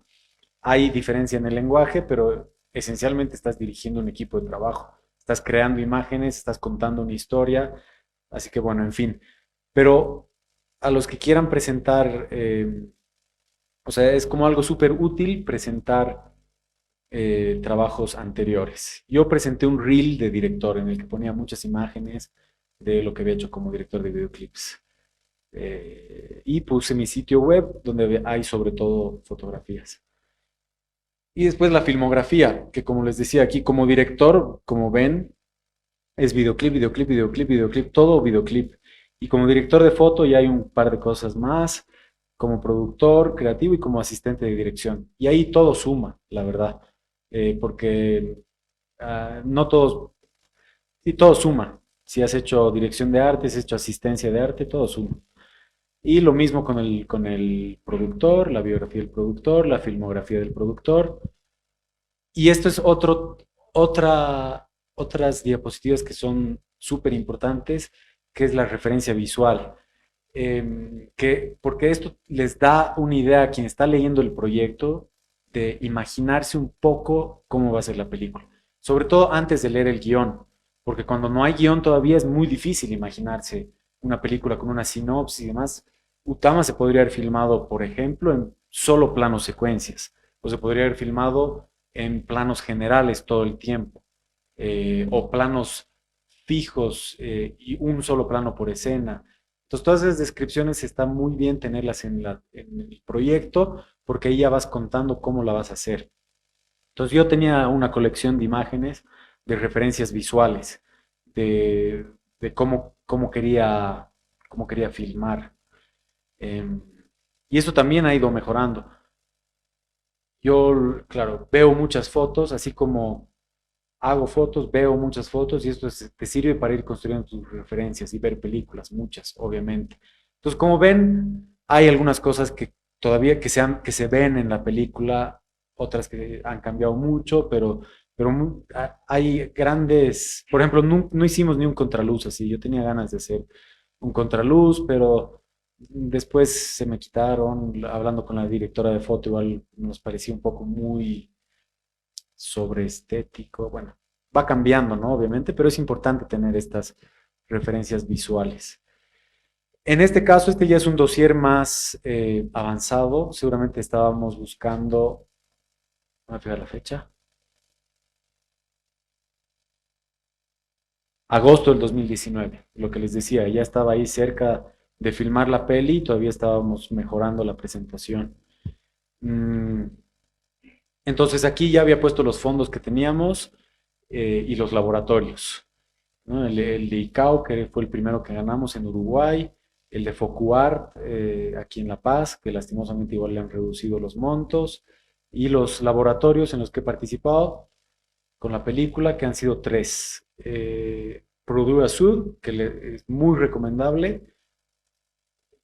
Hay diferencia en el lenguaje, pero esencialmente estás dirigiendo un equipo de trabajo. Estás creando imágenes, estás contando una historia, así que bueno, en fin. Pero a los que quieran presentar, o sea, es como algo súper útil presentar trabajos anteriores. Yo presenté un reel de director en el que ponía muchas imágenes de lo que había hecho como director de videoclips. Y puse mi sitio web donde hay sobre todo fotografías. Y después la filmografía, que como les decía aquí, como director, como ven, es videoclip, videoclip, videoclip, videoclip, todo videoclip. Y como director de foto ya hay un par de cosas más, como productor creativo y como asistente de dirección. Y ahí todo suma, la verdad, porque no todos, sí, todo suma. Si has hecho dirección de arte, si has hecho asistencia de arte, todo suma. Y lo mismo con el productor, la biografía del productor, la filmografía del productor. Y esto es otras diapositivas que son súper importantes, que es la referencia visual. Porque esto les da una idea a quien está leyendo el proyecto de imaginarse un poco cómo va a ser la película. Sobre todo antes de leer el guión, porque cuando no hay guión todavía es muy difícil imaginarse una película con una sinopsis y demás. Utama se podría haber filmado, por ejemplo, en solo planos secuencias, o se podría haber filmado en planos generales todo el tiempo, o planos fijos y un solo plano por escena. Entonces, todas esas descripciones está muy bien tenerlas en el proyecto porque ahí ya vas contando cómo la vas a hacer. Entonces, yo tenía una colección de imágenes de referencias visuales, de de cómo quería filmar. Em, y eso también ha ido mejorando. Yo, claro, veo muchas fotos, así como hago fotos, veo muchas fotos y esto te sirve para ir construyendo tus referencias y ver películas, muchas, obviamente. Entonces, como ven, hay algunas cosas que todavía que se ven en la película, otras que han cambiado mucho, pero hay grandes, por ejemplo, no hicimos ni un contraluz así, yo tenía ganas de hacer un contraluz, pero después se me quitaron, hablando con la directora de foto, igual nos parecía un poco muy sobre estético. Bueno, va cambiando, ¿no? Obviamente, pero es importante tener estas referencias visuales. En este caso, este ya es un dossier más avanzado. Seguramente estábamos buscando, voy a fijar la fecha, agosto del 2019, lo que les decía, ya estaba ahí cerca de filmar la peli y todavía estábamos mejorando la presentación. Mm, Entonces aquí ya había puesto los fondos que teníamos y los laboratorios, ¿no? El de ICAO, que fue el primero que ganamos en Uruguay, el de Focuar, aquí en La Paz, que lastimosamente igual le han reducido los montos, y los laboratorios en los que he participado con la película, que han sido tres. Produra Sud, es muy recomendable.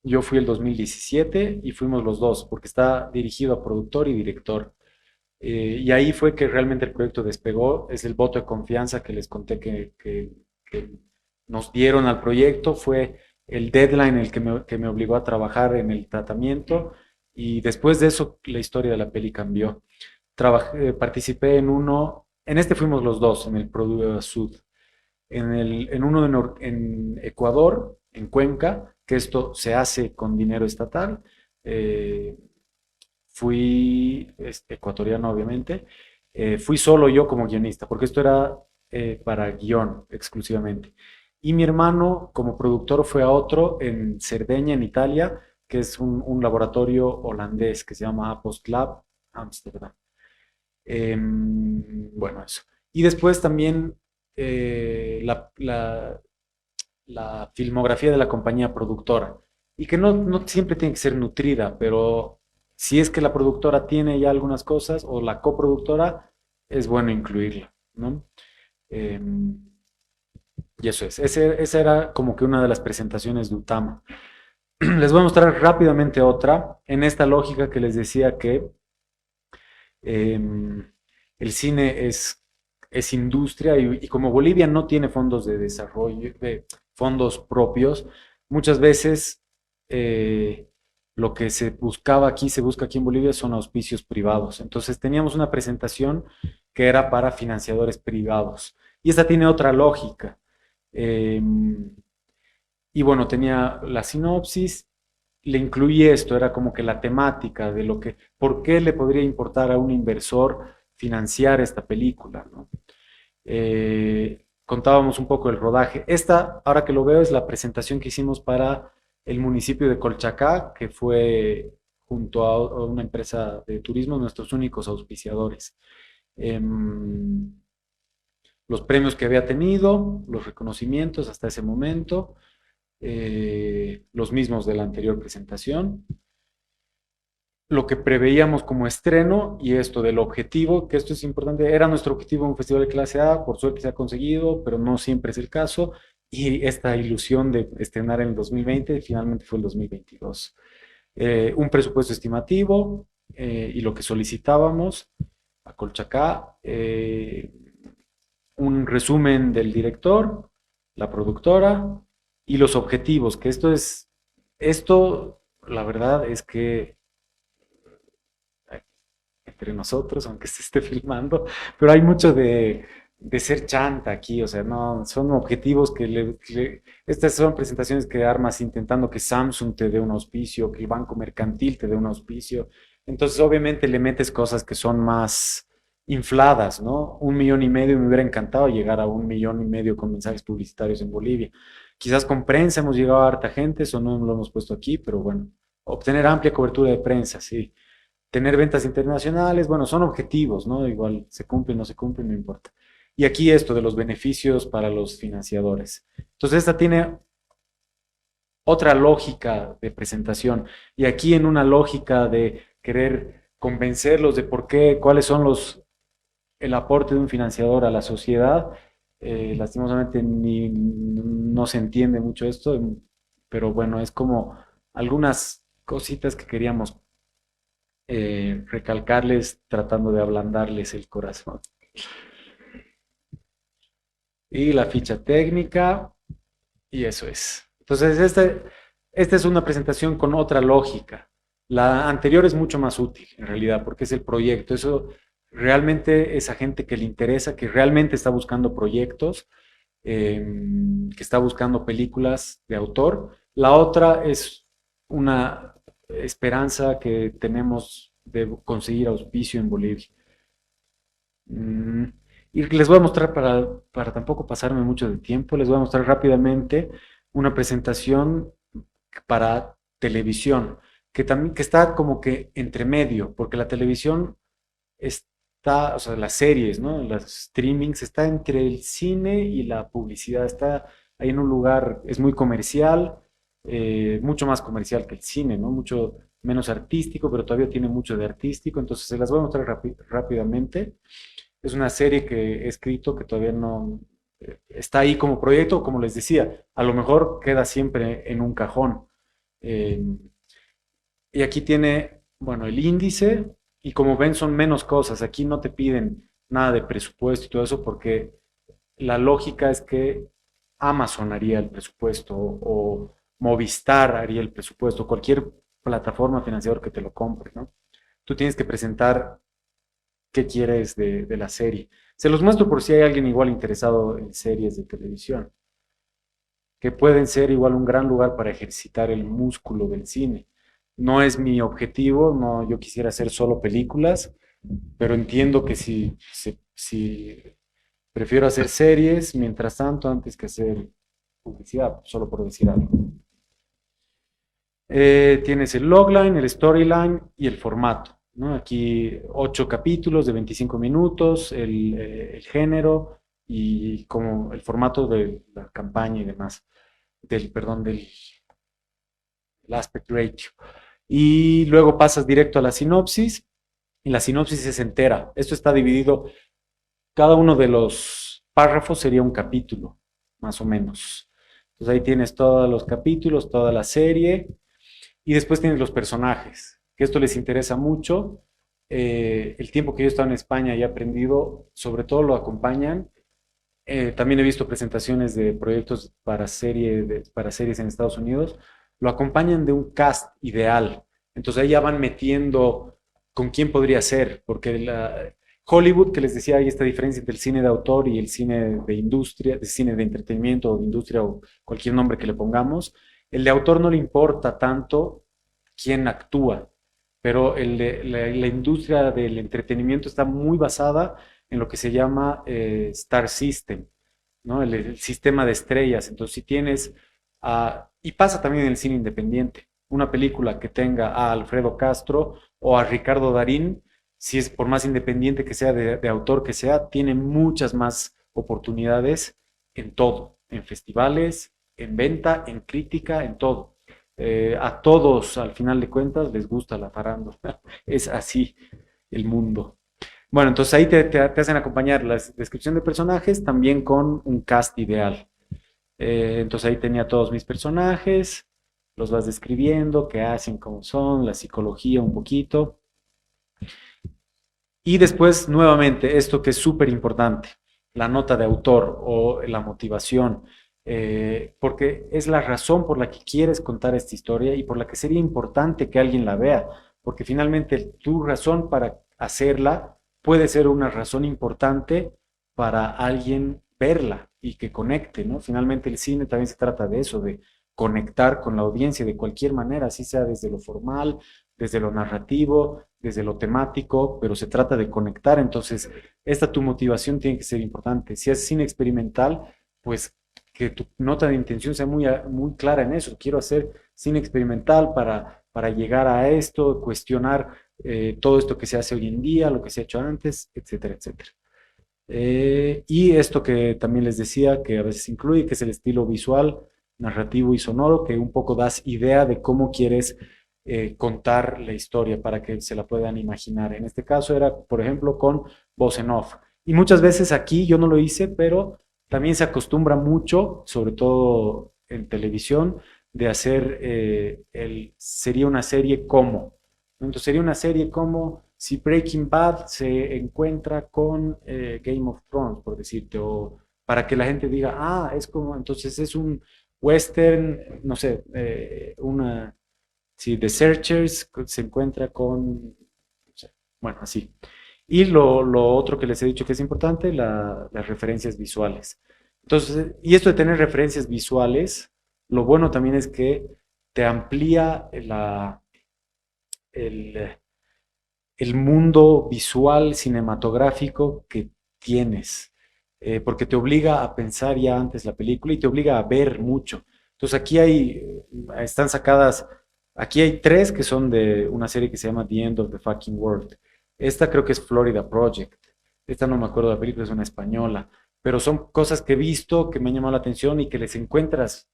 Yo fui el 2017 y fuimos los dos, porque está dirigido a productor y director. Y ahí fue que realmente el proyecto despegó. Es el voto de confianza que les conté que nos dieron al proyecto. Fue el deadline el que me obligó a trabajar en el tratamiento. Y después de eso, la historia de la peli cambió. Participé en uno, en este fuimos los dos, en el Produce Sud. En uno en Ecuador, en Cuenca, que esto se hace con dinero estatal. Eh, Fui ecuatoriano, obviamente. Fui solo yo como guionista, porque esto era para guión exclusivamente. Y mi hermano, como productor, fue a otro en Cerdeña, en Italia, que es un laboratorio holandés que se llama Apost Lab, Amsterdam. Bueno, eso. Y después también la filmografía de la compañía productora. Y que no siempre tiene que ser nutrida, pero si es que la productora tiene ya algunas cosas o la coproductora, es bueno incluirla, ¿no? Eh, y eso es. Esa era como que una de las presentaciones de Utama. Les voy a mostrar rápidamente otra, en esta lógica que les decía que el cine es industria y como Bolivia no tiene fondos de desarrollo, de fondos propios, muchas veces lo que se buscaba aquí, se busca aquí en Bolivia son auspicios privados. Entonces teníamos una presentación que era para financiadores privados. Y esta tiene otra lógica. Eh, y bueno, tenía la sinopsis, le incluí esto, era como que la temática de lo que, por qué le podría importar a un inversor financiar esta película, ¿no? Contábamos un poco el rodaje. Esta, ahora que lo veo, es la presentación que hicimos para el municipio de Colchacá, que fue junto a una empresa de turismo nuestros únicos auspiciadores. Em, los premios que había tenido, los reconocimientos hasta ese momento, los mismos de la anterior presentación, lo que preveíamos como estreno y esto del objetivo, que esto es importante, era nuestro objetivo en un festival de clase A, por suerte se ha conseguido, pero no siempre es el caso, y esta ilusión de estrenar en el 2020 finalmente fue el 2022. Un presupuesto estimativo y lo que solicitábamos a Colchacá, un resumen del director, la productora y los objetivos, que esto la verdad es que entre nosotros, aunque se esté filmando, pero hay mucho de ser chanta aquí, o sea, no, son objetivos estas son presentaciones que armas intentando que Samsung te dé un auspicio, que el Banco Mercantil te dé un auspicio, entonces obviamente le metes cosas que son más infladas, ¿no? 1,5 millones, me hubiera encantado llegar a 1,5 millones con mensajes publicitarios en Bolivia. Quizás con prensa hemos llegado a harta gente, eso no lo hemos puesto aquí, pero bueno, obtener amplia cobertura de prensa, sí. Tener ventas internacionales, bueno, son objetivos, ¿no? Igual se cumplen, no se cumplen, no importa. Y aquí esto de los beneficios para los financiadores. Entonces esta tiene otra lógica de presentación. Y aquí en una lógica de querer convencerlos de por qué, cuáles son el aporte de un financiador a la sociedad, lastimosamente no se entiende mucho esto, pero bueno, es como algunas cositas que queríamos recalcarles tratando de ablandarles el corazón. Y la ficha técnica, y eso es. Entonces, esta es una presentación con otra lógica. La anterior es mucho más útil, en realidad, porque es el proyecto. Eso realmente es a gente que le interesa, que realmente está buscando proyectos, que está buscando películas de autor. La otra es una esperanza que tenemos de conseguir auspicio en Bolivia. Y les voy a mostrar, para tampoco pasarme mucho de tiempo, les voy a mostrar rápidamente una presentación para televisión, también, que está como que entre medio, porque la televisión está, o sea, las series, ¿no? Las streamings, está entre el cine y la publicidad, está ahí en un lugar, es muy comercial, mucho más comercial que el cine, ¿no? Mucho menos artístico, pero todavía tiene mucho de artístico, entonces se las voy a mostrar rápidamente. Es una serie que he escrito que todavía no está ahí como proyecto, como les decía, a lo mejor queda siempre en un cajón. Eh, y aquí tiene, bueno, el índice, y como ven son menos cosas. Aquí no te piden nada de presupuesto y todo eso, porque la lógica es que Amazon haría el presupuesto o Movistar haría el presupuesto, cualquier plataforma financiadora que te lo compre, ¿no? Tú tienes que presentar qué quieres de la serie. Se los muestro por si hay alguien igual interesado en series de televisión, que pueden ser igual un gran lugar para ejercitar el músculo del cine. No es mi objetivo, no, yo quisiera hacer solo películas, pero entiendo que si prefiero hacer series, mientras tanto, antes que hacer publicidad, solo por decir algo. Tienes el logline, el storyline y el formato, ¿no? Aquí 8 capítulos de 25 minutos, el género y como el formato de la campaña y demás, perdón, del aspect ratio. Y luego pasas directo a la sinopsis, y la sinopsis es entera. Esto está dividido, cada uno de los párrafos sería un capítulo, más o menos. Entonces ahí tienes todos los capítulos, toda la serie, y después tienes los personajes, que esto les interesa mucho. El tiempo que yo he estado en España y he aprendido, sobre todo lo acompañan. También he visto presentaciones de proyectos para series en Estados Unidos. Lo acompañan de un cast ideal. Entonces ahí ya van metiendo con quién podría ser, porque Hollywood, que les decía, hay esta diferencia entre el cine de autor y el cine de industria, de cine de entretenimiento o de industria o cualquier nombre que le pongamos. El de autor no le importa tanto quién actúa, pero la industria del entretenimiento está muy basada en lo que se llama Star System, ¿no? El sistema de estrellas. Entonces, si tienes, y pasa también en el cine independiente, una película que tenga a Alfredo Castro o a Ricardo Darín, si es por más independiente que sea, de autor que sea, tiene muchas más oportunidades en todo, en festivales, en venta, en crítica, en todo. A todos, al final de cuentas, les gusta la farándula. Es así el mundo. Bueno, entonces ahí te hacen acompañar la descripción de personajes también con un cast ideal. Entonces ahí tenía todos mis personajes, los vas describiendo, qué hacen, cómo son, la psicología un poquito. Y después, nuevamente, esto que es súper importante, la nota de autor o la motivación, porque es la razón por la que quieres contar esta historia y por la que sería importante que alguien la vea, porque finalmente tu razón para hacerla puede ser una razón importante para alguien verla y que conecte, ¿no? Finalmente el cine también se trata de eso, de conectar con la audiencia de cualquier manera, así sea desde lo formal, desde lo narrativo, desde lo temático, pero se trata de conectar. Entonces, tu motivación tiene que ser importante. Si es cine experimental, pues que tu nota de intención sea muy, muy clara en eso. Quiero hacer cine experimental para llegar a esto, cuestionar todo esto que se hace hoy en día, lo que se ha hecho antes, etcétera, etcétera. Y esto que también les decía, que a veces incluye, que es el estilo visual, narrativo y sonoro, que un poco das idea de cómo quieres contar la historia para que se la puedan imaginar. En este caso era, por ejemplo, con voz en off. Y muchas veces aquí yo no lo hice, pero también se acostumbra mucho, sobre todo en televisión, de hacer sería una serie como. Entonces sería una serie como si Breaking Bad se encuentra con Game of Thrones, por decirte, o para que la gente diga, ah, es como, entonces es un western, no sé, si The Searchers se encuentra con, no sé, bueno, así. Y lo otro que les he dicho que es importante, las referencias visuales. Entonces, y esto de tener referencias visuales, lo bueno también es que te amplía el, el mundo visual cinematográfico que tienes, porque te obliga a pensar ya antes la película y te obliga a ver mucho. Entonces están sacadas, aquí hay tres que son de una serie que se llama The End of the Fucking World. Esta creo que es Florida Project. Esta no me acuerdo de la película, es una española. Pero son cosas que he visto, que me han llamado la atención y que les encuentras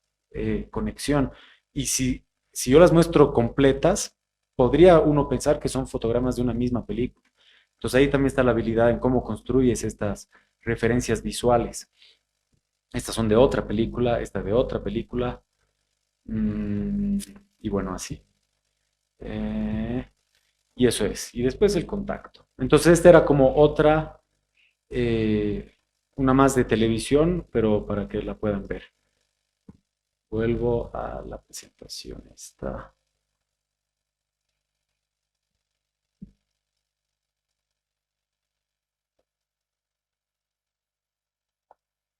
conexión. Y si yo las muestro completas, podría uno pensar que son fotogramas de una misma película. Entonces ahí también está la habilidad en cómo construyes estas referencias visuales. Estas son de otra película, esta de otra película, mm, y bueno, así. Eh, y eso es. Y después el contacto. Entonces esta era como otra, eh, una más de televisión, pero para que la puedan ver. Vuelvo a la presentación esta.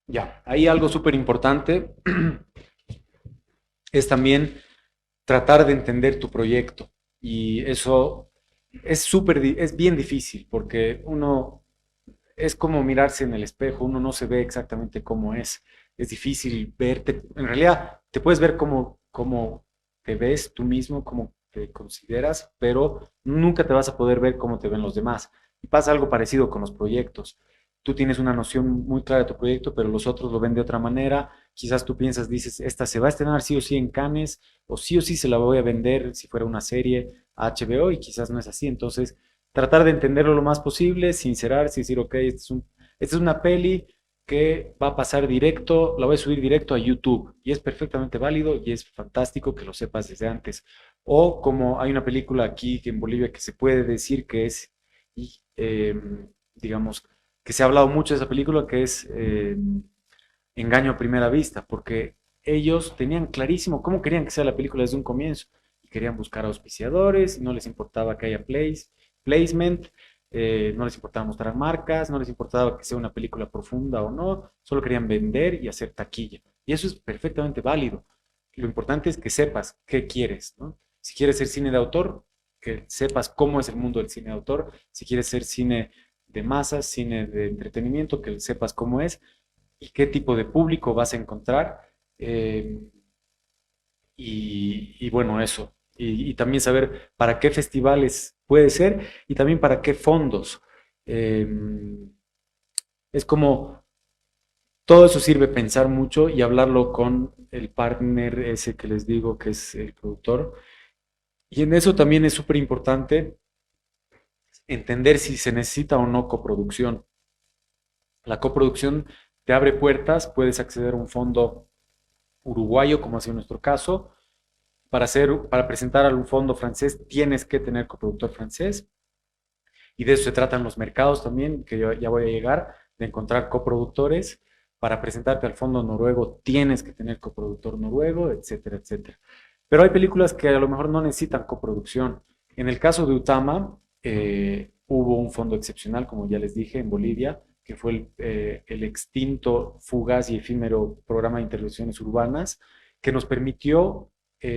Ya, ahí algo súper importante es también tratar de entender tu proyecto. Y eso es bien difícil porque uno es como mirarse en el espejo, uno no se ve exactamente cómo es. Es difícil verte, en realidad te puedes ver cómo te ves tú mismo, cómo te consideras, pero nunca te vas a poder ver cómo te ven los demás. Y pasa algo parecido con los proyectos. Tú tienes una noción muy clara de tu proyecto, pero los otros lo ven de otra manera. Quizás tú piensas, dices, esta se va a estrenar sí o sí en Cannes, o sí se la voy a vender si fuera una serie a HBO, y quizás no es así. Entonces, tratar de entenderlo lo más posible, sincerarse y decir, ok, esta es una peli que va a pasar directo, la voy a subir directo a YouTube y es perfectamente válido y es fantástico que lo sepas desde antes. O como hay una película aquí en Bolivia que se puede decir que es, y, digamos, que se ha hablado mucho de esa película, que es Engaño a primera vista, porque ellos tenían clarísimo cómo querían que sea la película desde un comienzo y querían buscar auspiciadores y no les importaba que haya placement, no les importaba mostrar marcas, no les importaba que sea una película profunda o no, solo querían vender y hacer taquilla. Y eso es perfectamente válido. Lo importante es que sepas qué quieres, ¿no? Si quieres ser cine de autor, que sepas cómo es el mundo del cine de autor. Si quieres ser cine de masas, cine de entretenimiento, que sepas cómo es y qué tipo de público vas a encontrar. Eh, y bueno, eso. Y también saber para qué festivales puede ser y también para qué fondos. Eh, es como todo eso sirve pensar mucho y hablarlo con el partner ese que les digo que es el productor. Y en eso también es súper importante entender si se necesita o no coproducción. La coproducción te abre puertas, puedes acceder a un fondo uruguayo, como ha sido nuestro caso. Para presentar a un fondo francés tienes que tener coproductor francés. Y de eso se tratan los mercados también, que yo ya voy a llegar, de encontrar coproductores. Para presentarte al fondo noruego tienes que tener coproductor noruego, etcétera, etcétera. Pero hay películas que a lo mejor no necesitan coproducción. En el caso de Utama, hubo un fondo excepcional, como ya les dije, en Bolivia, que fue el extinto, fugaz y efímero programa de intervenciones urbanas, que nos permitió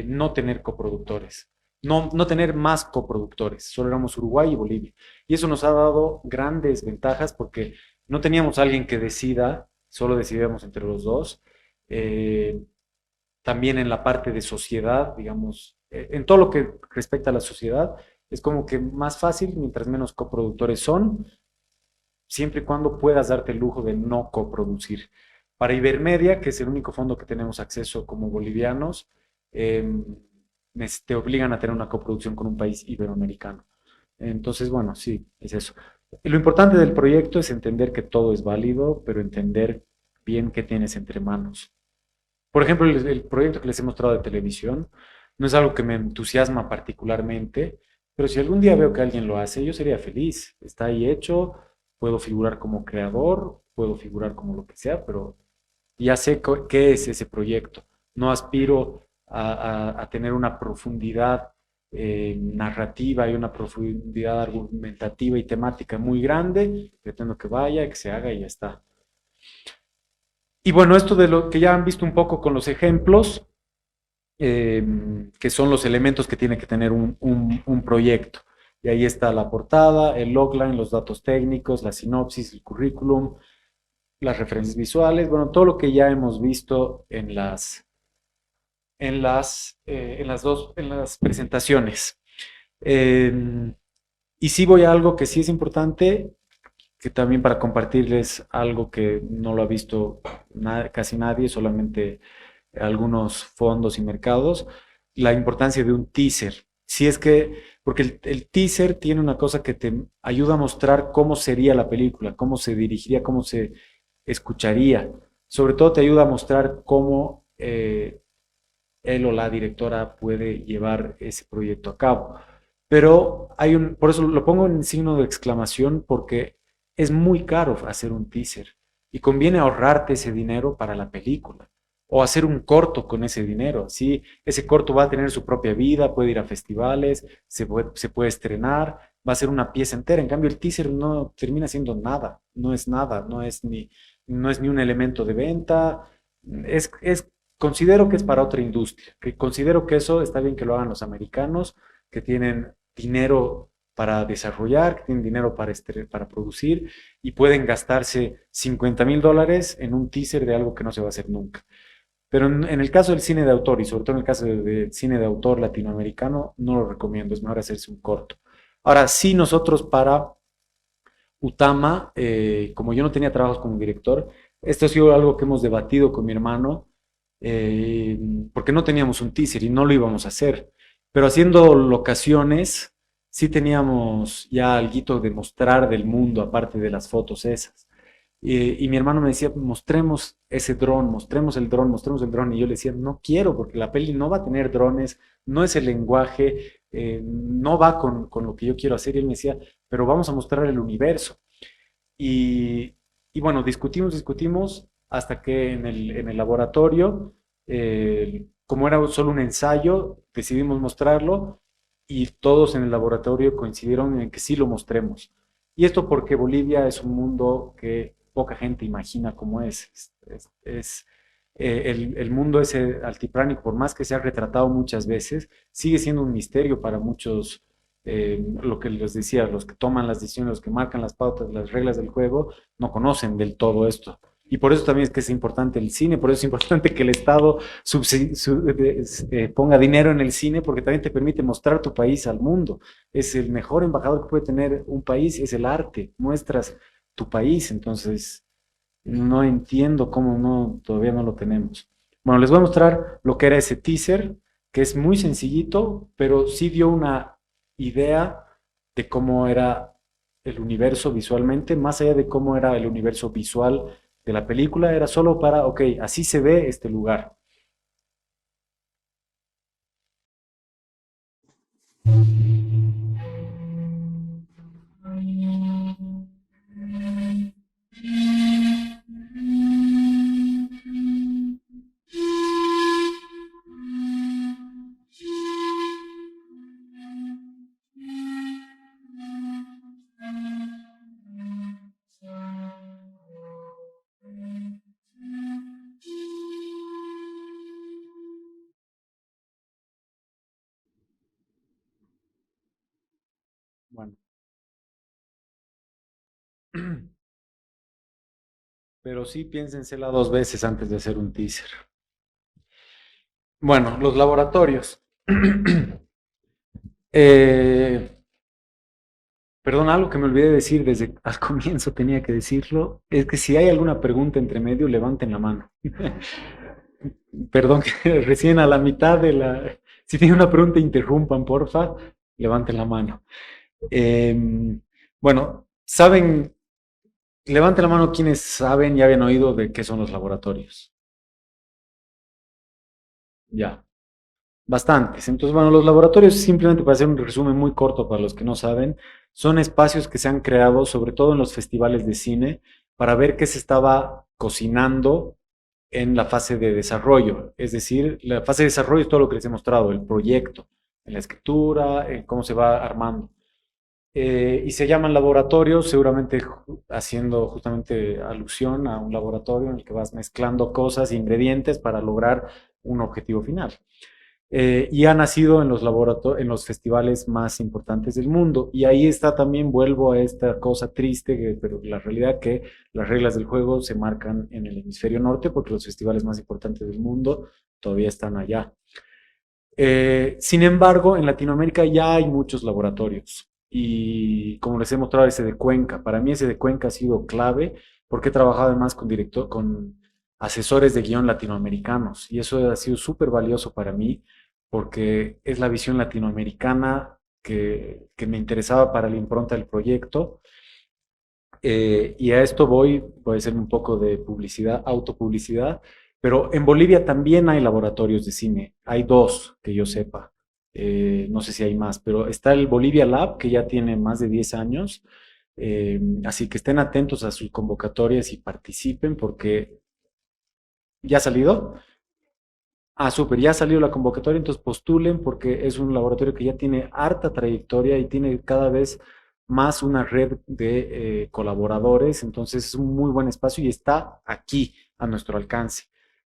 no tener coproductores, no tener más coproductores, solo éramos Uruguay y Bolivia. Y eso nos ha dado grandes ventajas porque no teníamos alguien que decida, solo decidíamos entre los dos. Eh, También en la parte de sociedad, digamos, en todo lo que respecta a la sociedad, es como que más fácil mientras menos coproductores son siempre y cuando puedas darte el lujo de no coproducir. Para Ibermedia, que es el único fondo que tenemos acceso como bolivianos, eh, te obligan a tener una coproducción con un país iberoamericano. Entonces, bueno, sí, es eso. Lo importante del proyecto es entender que todo es válido, pero entender bien qué tienes entre manos. Por ejemplo, el proyecto que les he mostrado de televisión no es algo que me entusiasma particularmente, pero si algún día veo que alguien lo hace, yo sería feliz. Está ahí hecho, puedo figurar como creador, puedo figurar como lo que sea, pero ya sé qué es ese proyecto. No aspiro a tener una profundidad narrativa y una profundidad argumentativa y temática muy grande. Pretendo que vaya, que se haga y ya está. Y bueno, esto de lo que ya han visto un poco con los ejemplos, que son los elementos que tiene que tener un proyecto. Y ahí está la portada, el logline, los datos técnicos, la sinopsis, el currículum, las referencias visuales, bueno, todo lo que ya hemos visto en las presentaciones. Eh, y sí voy a algo que sí es importante, que también para compartirles algo que no lo ha visto casi nadie, solamente algunos fondos y mercados, la importancia de un teaser. Si es que, porque el teaser tiene una cosa que te ayuda a mostrar cómo sería la película, cómo se dirigiría, cómo se escucharía. Sobre todo te ayuda a mostrar cómo él o la directora puede llevar ese proyecto a cabo. Pero por eso lo pongo en signo de exclamación, porque es muy caro hacer un teaser y conviene ahorrarte ese dinero para la película o hacer un corto con ese dinero. Así, ese corto va a tener su propia vida, puede ir a festivales, se puede estrenar, va a ser una pieza entera. En cambio, el teaser no termina siendo nada, no es nada, no es ni un elemento de venta, considero que es para otra industria, que considero que eso está bien que lo hagan los americanos, que tienen dinero para desarrollar, que tienen dinero para producir y pueden gastarse $50,000 en un teaser de algo que no se va a hacer nunca. Pero en el caso del cine de autor y sobre todo en el caso del cine de autor latinoamericano, no lo recomiendo, es mejor hacerse un corto. Ahora, sí nosotros para Utama, como yo no tenía trabajos como director, esto ha sido algo que hemos debatido con mi hermano, eh, porque no teníamos un teaser y no lo íbamos a hacer. Pero haciendo locaciones, sí teníamos ya algo de mostrar del mundo, aparte de las fotos esas. Y mi hermano me decía, mostremos ese dron, mostremos el dron, mostremos el dron. Y yo le decía, no quiero, porque la peli no va a tener drones, no es el lenguaje, no va con lo que yo quiero hacer. Y él me decía, pero vamos a mostrar el universo. Y, y bueno, discutimos hasta que en el laboratorio, como era solo un ensayo, decidimos mostrarlo y todos en el laboratorio coincidieron en que sí lo mostremos. Y esto porque Bolivia es un mundo que poca gente imagina cómo es. El mundo ese altiplánico, por más que se ha retratado muchas veces, sigue siendo un misterio para muchos, lo que les decía, los que toman las decisiones, los que marcan las pautas, las reglas del juego, no conocen del todo esto. Y por eso también es que es importante el cine, por eso es importante que el Estado ponga dinero en el cine, porque también te permite mostrar tu país al mundo. Es el mejor embajador que puede tener un país, es el arte, muestras tu país, entonces no entiendo cómo todavía no lo tenemos. Bueno, les voy a mostrar lo que era ese teaser, que es muy sencillito, pero sí dio una idea de cómo era el universo visualmente, más allá de cómo era el universo visual de la película, era solo para, ok, así se ve este lugar. Bueno, pero sí piénsensela dos veces antes de hacer un teaser. Bueno, los laboratorios. Eh, Perdón, algo que me olvidé de decir desde al comienzo tenía que decirlo, es que si hay alguna pregunta entre medio, levanten la mano. Perdón, que recién a la mitad de la... Si tienen una pregunta, interrumpan, porfa, levanten la mano. Bueno, saben, levanten la mano quienes saben y habían oído de qué son los laboratorios. Ya. Bastantes. Entonces, bueno, los laboratorios, simplemente para hacer un resumen muy corto para los que no saben, son espacios que se han creado, sobre todo en los festivales de cine, para ver qué se estaba cocinando en la fase de desarrollo. Es decir, la fase de desarrollo es todo lo que les he mostrado, el proyecto, en la escritura, en cómo se va armando. Y se llaman laboratorios, seguramente haciendo justamente alusión a un laboratorio en el que vas mezclando cosas, ingredientes para lograr un objetivo final. Y ha nacido en los en los festivales más importantes del mundo. Y ahí está también, vuelvo a esta cosa triste, pero la realidad que las reglas del juego se marcan en el hemisferio norte porque los festivales más importantes del mundo todavía están allá. Sin embargo, en Latinoamérica ya hay muchos laboratorios. Y como les he mostrado ese de Cuenca, para mí ese de Cuenca ha sido clave porque he trabajado además con asesores de guión latinoamericanos y eso ha sido súper valioso para mí porque es la visión latinoamericana que me interesaba para la impronta del proyecto. Y a esto voy a hacer un poco de publicidad, autopublicidad, pero en Bolivia también hay laboratorios de cine, hay dos que yo sepa. No sé si hay más, pero está el Bolivia Lab, que ya tiene más de 10 años, así que estén atentos a sus convocatorias y participen porque ya ha salido. Ah, súper, ya ha salido la convocatoria, entonces postulen porque es un laboratorio que ya tiene harta trayectoria y tiene cada vez más una red de colaboradores, entonces es un muy buen espacio y está aquí a nuestro alcance.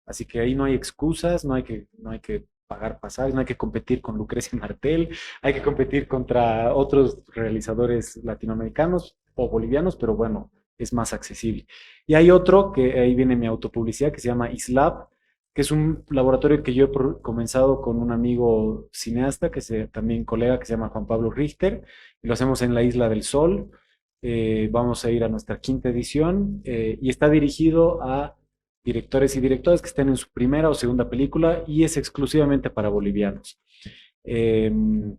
Así que ahí no hay excusas, no hay que pagar pasajes, no hay que competir con Lucrecia Martel, hay que competir contra otros realizadores latinoamericanos o bolivianos, pero bueno, es más accesible. Y hay otro que ahí viene mi autopublicidad que se llama ISLAB, que es un laboratorio que yo he comenzado con un amigo cineasta, también colega, que se llama Juan Pablo Richter, y lo hacemos en la Isla del Sol. Vamos a ir a nuestra quinta edición y está dirigido a directores y directoras que estén en su primera o segunda película y es exclusivamente para bolivianos.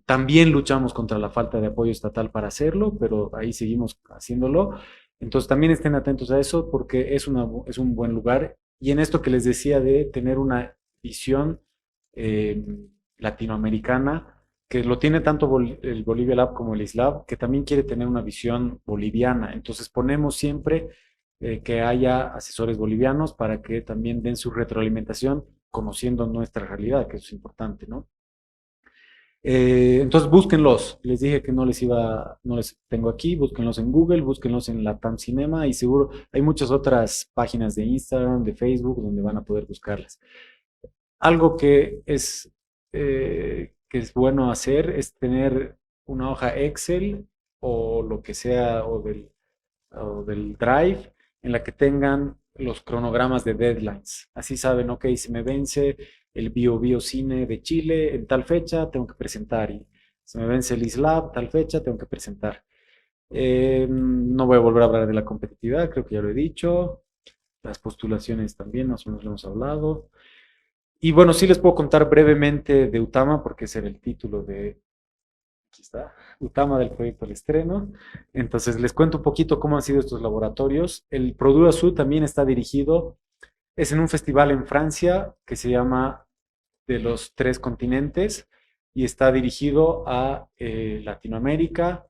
También luchamos contra la falta de apoyo estatal para hacerlo, pero ahí seguimos haciéndolo. Entonces también estén atentos a eso porque es un buen lugar. Y en esto que les decía de tener una visión eh, latinoamericana, que lo tiene tanto el Bolivia Lab como el ISLAB, que también quiere tener una visión boliviana. Entonces ponemos siempre que haya asesores bolivianos para que también den su retroalimentación conociendo nuestra realidad, que eso es importante, ¿no? Entonces búsquenlos. Les dije que no les tengo aquí, búsquenlos en Google, búsquenlos en la TAM Cinema y seguro hay muchas otras páginas de Instagram, de Facebook, donde van a poder buscarlas. Algo que es bueno hacer es tener una hoja Excel o lo que sea, o del Drive, en la que tengan los cronogramas de deadlines. Así saben, ok, se me vence el Bio Cine de Chile en tal fecha, tengo que presentar. Y se me vence el ISLAB, tal fecha, tengo que presentar. No voy a volver a hablar de la competitividad, creo que ya lo he dicho. Las postulaciones también, más o menos lo hemos hablado. Y bueno, sí les puedo contar brevemente de Utama, porque ese era el título aquí está, Utama del proyecto al estreno. Entonces les cuento un poquito cómo han sido estos laboratorios. El Produit Azul también está dirigido, es en un festival en Francia que se llama De los Tres Continentes y está dirigido a Latinoamérica,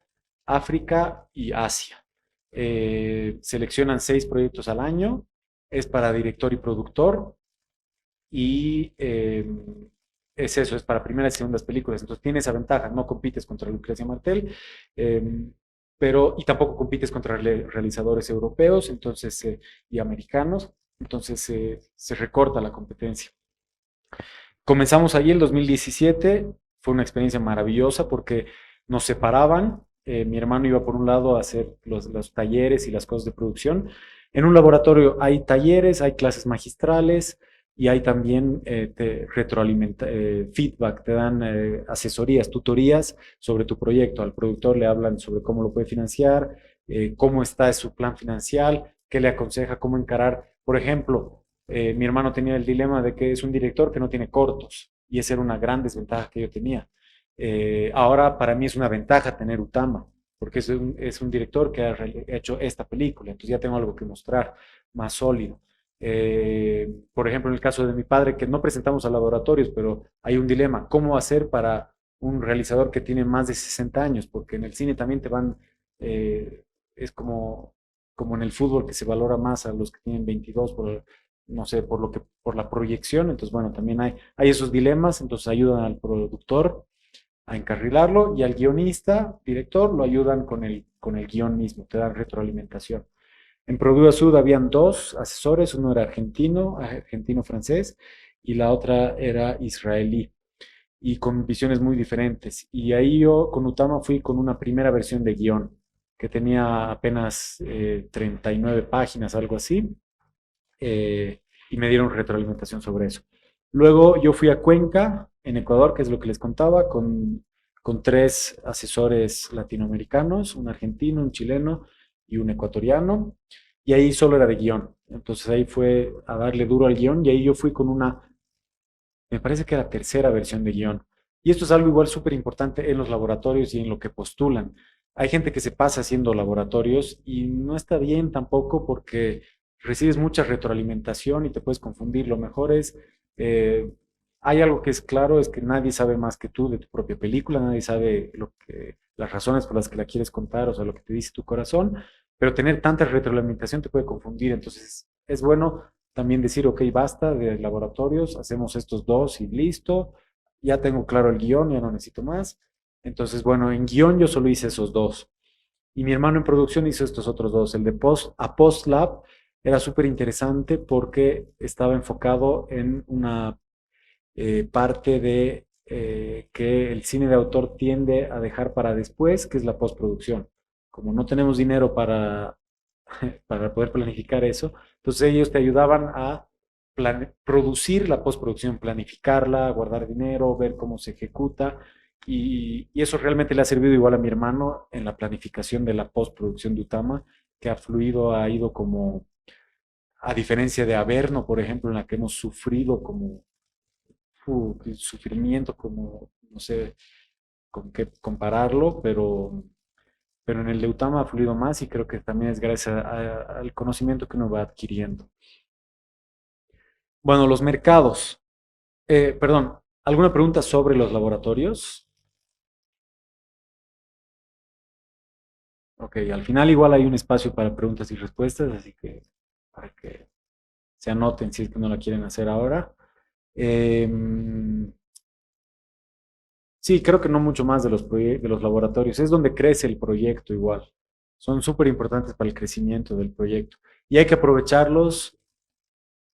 África y Asia. Seleccionan 6 proyectos al año, es para director y productor y es eso, es para primeras y segundas películas. Entonces tiene esa ventaja, no compites contra Lucrecia Martel, eh, y tampoco compites contra realizadores europeos entonces, y americanos, entonces se recorta la competencia. Comenzamos allí el 2017, fue una experiencia maravillosa porque nos separaban, mi hermano iba por un lado a hacer los talleres y las cosas de producción. En un laboratorio hay talleres, hay clases magistrales y hay también feedback, te dan asesorías, tutorías sobre tu proyecto. Al productor le hablan sobre cómo lo puede financiar, cómo está su plan financiero, qué le aconseja, cómo encarar. Por ejemplo, mi hermano tenía el dilema de que es un director que no tiene cortos y esa era una gran desventaja que yo tenía. Ahora para mí es una ventaja tener Utama, porque es un director que ha hecho esta película, entonces ya tengo algo que mostrar más sólido. Por ejemplo, en el caso de mi padre, que no presentamos a laboratorios, pero hay un dilema, ¿cómo hacer para un realizador que tiene más de 60 años? Porque en el cine también te van, es como en el fútbol que se valora más a los que tienen 22 por, no sé, por la proyección. Entonces, bueno, también hay esos dilemas, entonces ayudan al productor a encarrilarlo y al guionista, director, lo ayudan con el guión mismo, te dan retroalimentación. En Produa Sud habían dos asesores, uno era argentino-francés, y la otra era israelí, y con visiones muy diferentes. Y ahí yo con Utama fui con una primera versión de guión, que tenía apenas 39 páginas, algo así, y me dieron retroalimentación sobre eso. Luego yo fui a Cuenca, en Ecuador, que es lo que les contaba, con tres asesores latinoamericanos, un argentino, un chileno y un ecuatoriano, y ahí solo era de guión. Entonces ahí fue a darle duro al guión y ahí yo fui con una, me parece que era tercera versión de guión. Y esto es algo igual súper importante en los laboratorios y en lo que postulan. Hay gente que se pasa haciendo laboratorios y no está bien tampoco porque recibes mucha retroalimentación y te puedes confundir. Lo mejor es, eh, hay algo que es claro, es que nadie sabe más que tú de tu propia película, nadie sabe las razones por las que la quieres contar, o sea, lo que te dice tu corazón, pero tener tanta retroalimentación te puede confundir. Entonces es bueno también decir, ok, basta de laboratorios, hacemos estos dos y listo, ya tengo claro el guión, ya no necesito más. Entonces, bueno, en guión yo solo hice esos dos. Y mi hermano en producción hizo estos otros dos. El de Post Lab era súper interesante porque estaba enfocado en una parte de que el cine de autor tiende a dejar para después, que es la postproducción. Como no tenemos dinero para poder planificar eso, entonces ellos te ayudaban a producir la postproducción, planificarla, guardar dinero, ver cómo se ejecuta. Y eso realmente le ha servido igual a mi hermano en la planificación de la postproducción de Utama, que ha fluido, ha ido como, a diferencia de Averno, por ejemplo, en la que hemos sufrido como el sufrimiento, como no sé con qué compararlo, pero en el de Utama ha fluido más y creo que también es gracias al conocimiento que uno va adquiriendo. Bueno, los mercados. Perdón, ¿alguna pregunta sobre los laboratorios? Ok, al final igual hay un espacio para preguntas y respuestas, así que para que se anoten si es que no la quieren hacer ahora. Em, sí, creo que no mucho más de los laboratorios. Es donde crece el proyecto igual. Son súper importantes para el crecimiento del proyecto. Y hay que aprovecharlos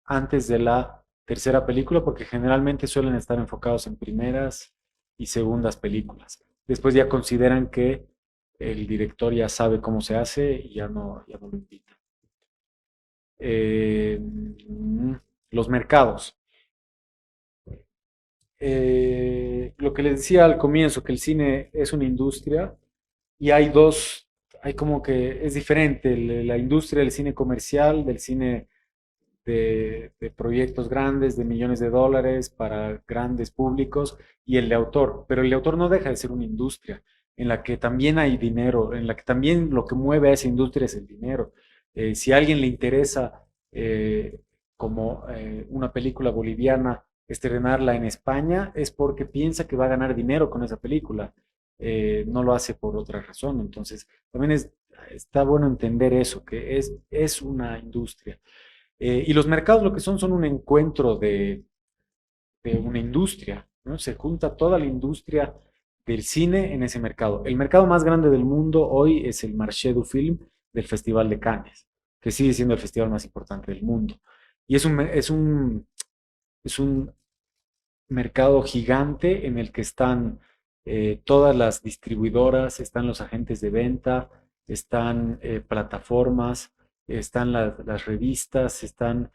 antes de la tercera película porque generalmente suelen estar enfocados en primeras y segundas películas. Después ya consideran que el director ya sabe cómo se hace y ya no lo invita. Eh, los mercados. Lo que les decía al comienzo, que el cine es una industria y hay como que es diferente la industria del cine comercial, del cine de proyectos grandes, de millones de dólares para grandes públicos y el de autor. Pero el de autor no deja de ser una industria en la que también hay dinero, en la que también lo que mueve a esa industria es el dinero. Si a alguien le interesa como una película boliviana estrenarla en España, es porque piensa que va a ganar dinero con esa película. No lo hace por otra razón. Entonces, también está bueno entender eso, que es una industria. Y los mercados lo que son un encuentro de una industria, ¿no? Se junta toda la industria del cine en ese mercado. El mercado más grande del mundo hoy es el Marché du Film del Festival de Cannes, que sigue siendo el festival más importante del mundo. Y es un mercado gigante en el que están todas las distribuidoras, están los agentes de venta, están plataformas, están las revistas, están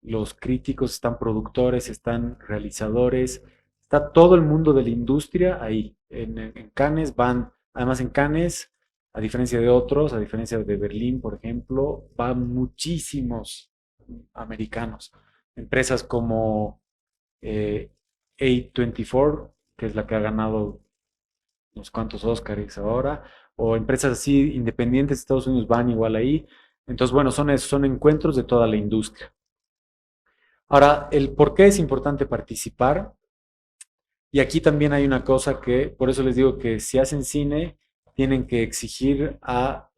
los críticos, están productores, están realizadores, está todo el mundo de la industria ahí. En Cannes van, además en Cannes, a diferencia de otros, a diferencia de Berlín, por ejemplo, van muchísimos americanos. Empresas como A24, que es la que ha ganado unos cuantos Oscars ahora, o empresas así independientes de Estados Unidos van igual ahí. Entonces, bueno, son encuentros de toda la industria. Ahora, el por qué es importante participar, y aquí también hay una cosa que, por eso les digo que si hacen cine, tenemos que exigir a